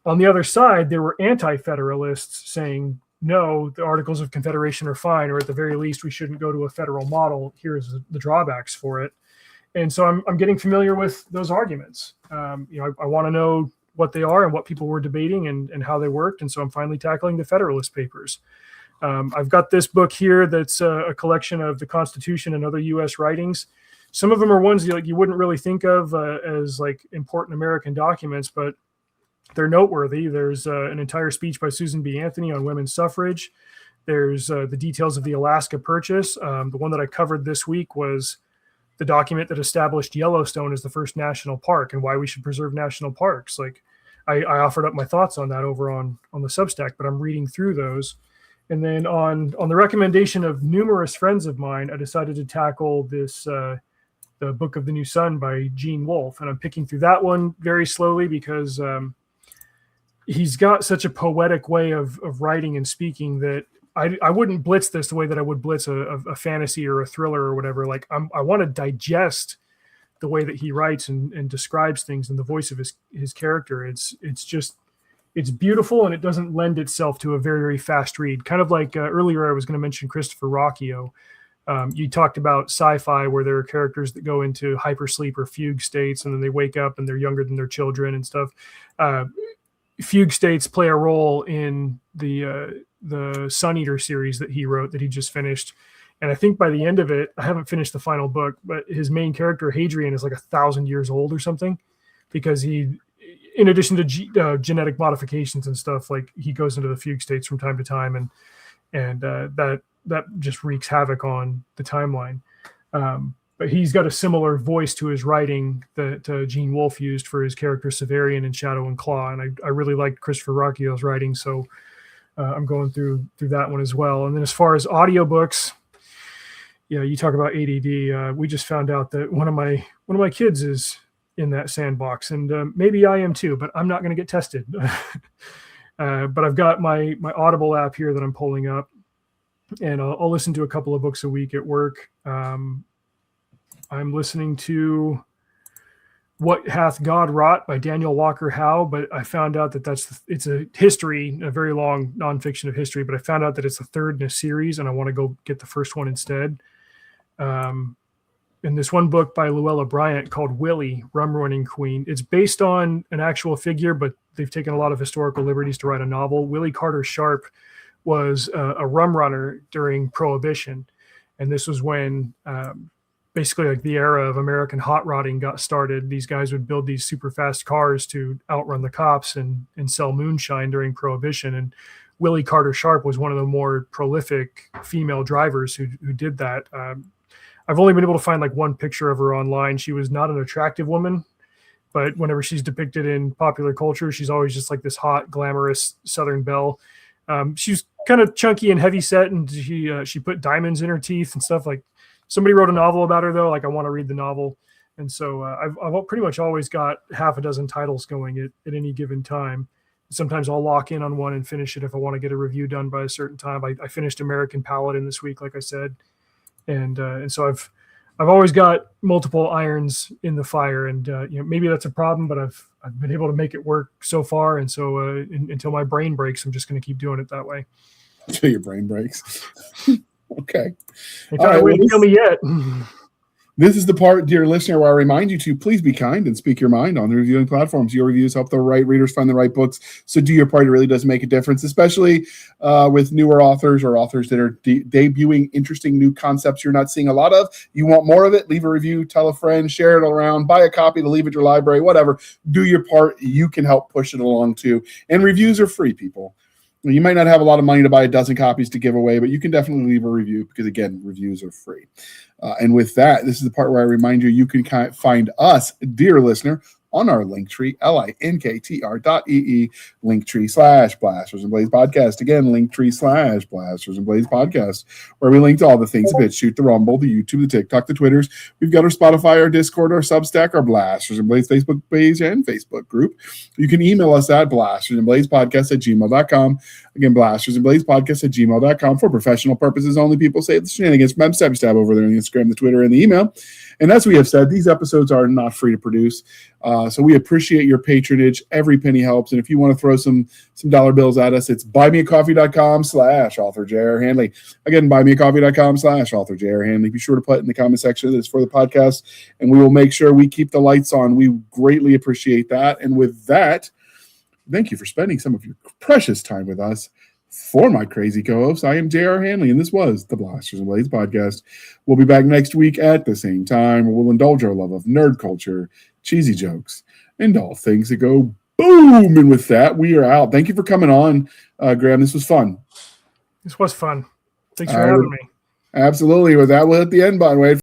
On the other side, there were anti-federalists saying, no, the Articles of Confederation are fine, or at the very least, we shouldn't go to a federal model, here's the drawbacks for it. And so I'm getting familiar with those arguments. I want to know what they are and what people were debating and how they worked. And so I'm finally tackling the Federalist Papers. I've got this book here that's a collection of the Constitution and other U.S. writings. Some of them are ones you wouldn't really think of as like important American documents, but they're noteworthy. There's an entire speech by Susan B. Anthony on women's suffrage. There's the details of the Alaska Purchase. The one that I covered this week was the document that established Yellowstone as the first national park and why we should preserve national parks. Like I offered up my thoughts on that over on the Substack, but I'm reading through those. And then on the recommendation of numerous friends of mine, I decided to tackle this, the Book of the New Sun by Gene Wolfe. And I'm picking through that one very slowly because he's got such a poetic way of writing and speaking that I wouldn't blitz this the way that I would blitz a fantasy or a thriller or whatever. Like I want to digest the way that he writes and describes things and the voice of his character. It's beautiful, and it doesn't lend itself to a very, very fast read. Kind of like earlier I was going to mention Christopher Rocchio. You talked about sci-fi where there are characters that go into hypersleep or fugue states, and then they wake up and they're younger than their children and stuff. Fugue states play a role in the Sun Eater series that he wrote, that he just finished. And I think by the end of it, I haven't finished the final book, but his main character, Hadrian, is like 1,000 years old or something, because he, in addition to genetic modifications and stuff, like he goes into the fugue states from time to time, and that just wreaks havoc on the timeline. But he's got a similar voice to his writing that Gene Wolfe used for his character Severian in Shadow and Claw, and I really liked Christopher Rocchio's writing, so I'm going through that one as well. And then as far as audiobooks, yeah, you talk about ADD. We just found out that one of my kids is in that sandbox, and maybe I am too, but I'm not going to get tested. But I've got my Audible app here that I'm pulling up, and I'll listen to a couple of books a week at work. I'm listening to What Hath God Wrought by Daniel Walker Howe, but I found out that it's a history, a very long nonfiction of history, but I found out that it's the third in a series, and I want to go get the first one instead. And this one book by Luella Bryant called Willie, Rum Running Queen. It's based on an actual figure, but they've taken a lot of historical liberties to write a novel. Willie Carter Sharp was a rum runner during Prohibition. And this was when basically like the era of American hot rodding got started. These guys would build these super fast cars to outrun the cops and sell moonshine during Prohibition. And Willie Carter Sharp was one of the more prolific female drivers who did that. I've only been able to find like one picture of her online. She was not an attractive woman, but whenever she's depicted in popular culture, she's always just like this hot, glamorous Southern belle. She's kind of chunky and heavy set, and she put diamonds in her teeth and stuff. Like, somebody wrote a novel about her though. Like, I want to read the novel. And so I've pretty much always got half a dozen titles going at any given time. Sometimes I'll lock in on one and finish it if I want to get a review done by a certain time. I finished American Paladin this week, like I said. And so I've always got multiple irons in the fire, and maybe that's a problem, but I've been able to make it work so far. And so until my brain breaks, I'm just going to keep doing it that way. Until your brain breaks. Okay. They found a way to kill me yet. This is the part, dear listener, where I remind you to please be kind and speak your mind on the reviewing platforms. Your reviews help the right readers find the right books. So do your part. It really does make a difference, especially with newer authors or authors that are debuting interesting new concepts you're not seeing a lot of. You want more of it? Leave a review, tell a friend, share it all around, buy a copy to leave at your library, whatever. Do your part. You can help push it along too. And reviews are free, people. You might not have a lot of money to buy a dozen copies to give away, but you can definitely leave a review because, again, reviews are free. And with that, this is the part where I remind you can find us, dear listener, on our Linktree, linktr.ee, Linktree/Blasters and Blaze Podcast. Again, Linktree/Blasters and Blaze Podcast, where we link to all the things: the BitChute, the Rumble, the YouTube, the TikTok, the Twitters. We've got our Spotify, our Discord, our Substack, our Blasters and Blaze Facebook page and Facebook group. You can email us at blastersandblazepodcast@gmail.com. Again, blastersandblazepodcast@gmail.com. For professional purposes only. People say the shenanigans. Stab over there on the Instagram, the Twitter, and the email. And as we have said, these episodes are not free to produce. So we appreciate your patronage. Every penny helps. And if you want to throw some dollar bills at us, it's buymeacoffee.com/author J.R. Handley. Again, buymeacoffee.com/author J.R. Handley. Be sure to put in the comment section that it's for the podcast, and we will make sure we keep the lights on. We greatly appreciate that. And with that, thank you for spending some of your precious time with us. For my crazy co-host, I am J.R. Handley, and this was the Blasters and Blades Podcast. We'll be back next week at the same time. We'll indulge our love of nerd culture, cheesy jokes, and all things that go boom. And with that, we are out. Thank you for coming on, Graham. This was fun. This was fun. Thanks for having me. Absolutely. With that, we'll hit the end button. Wait.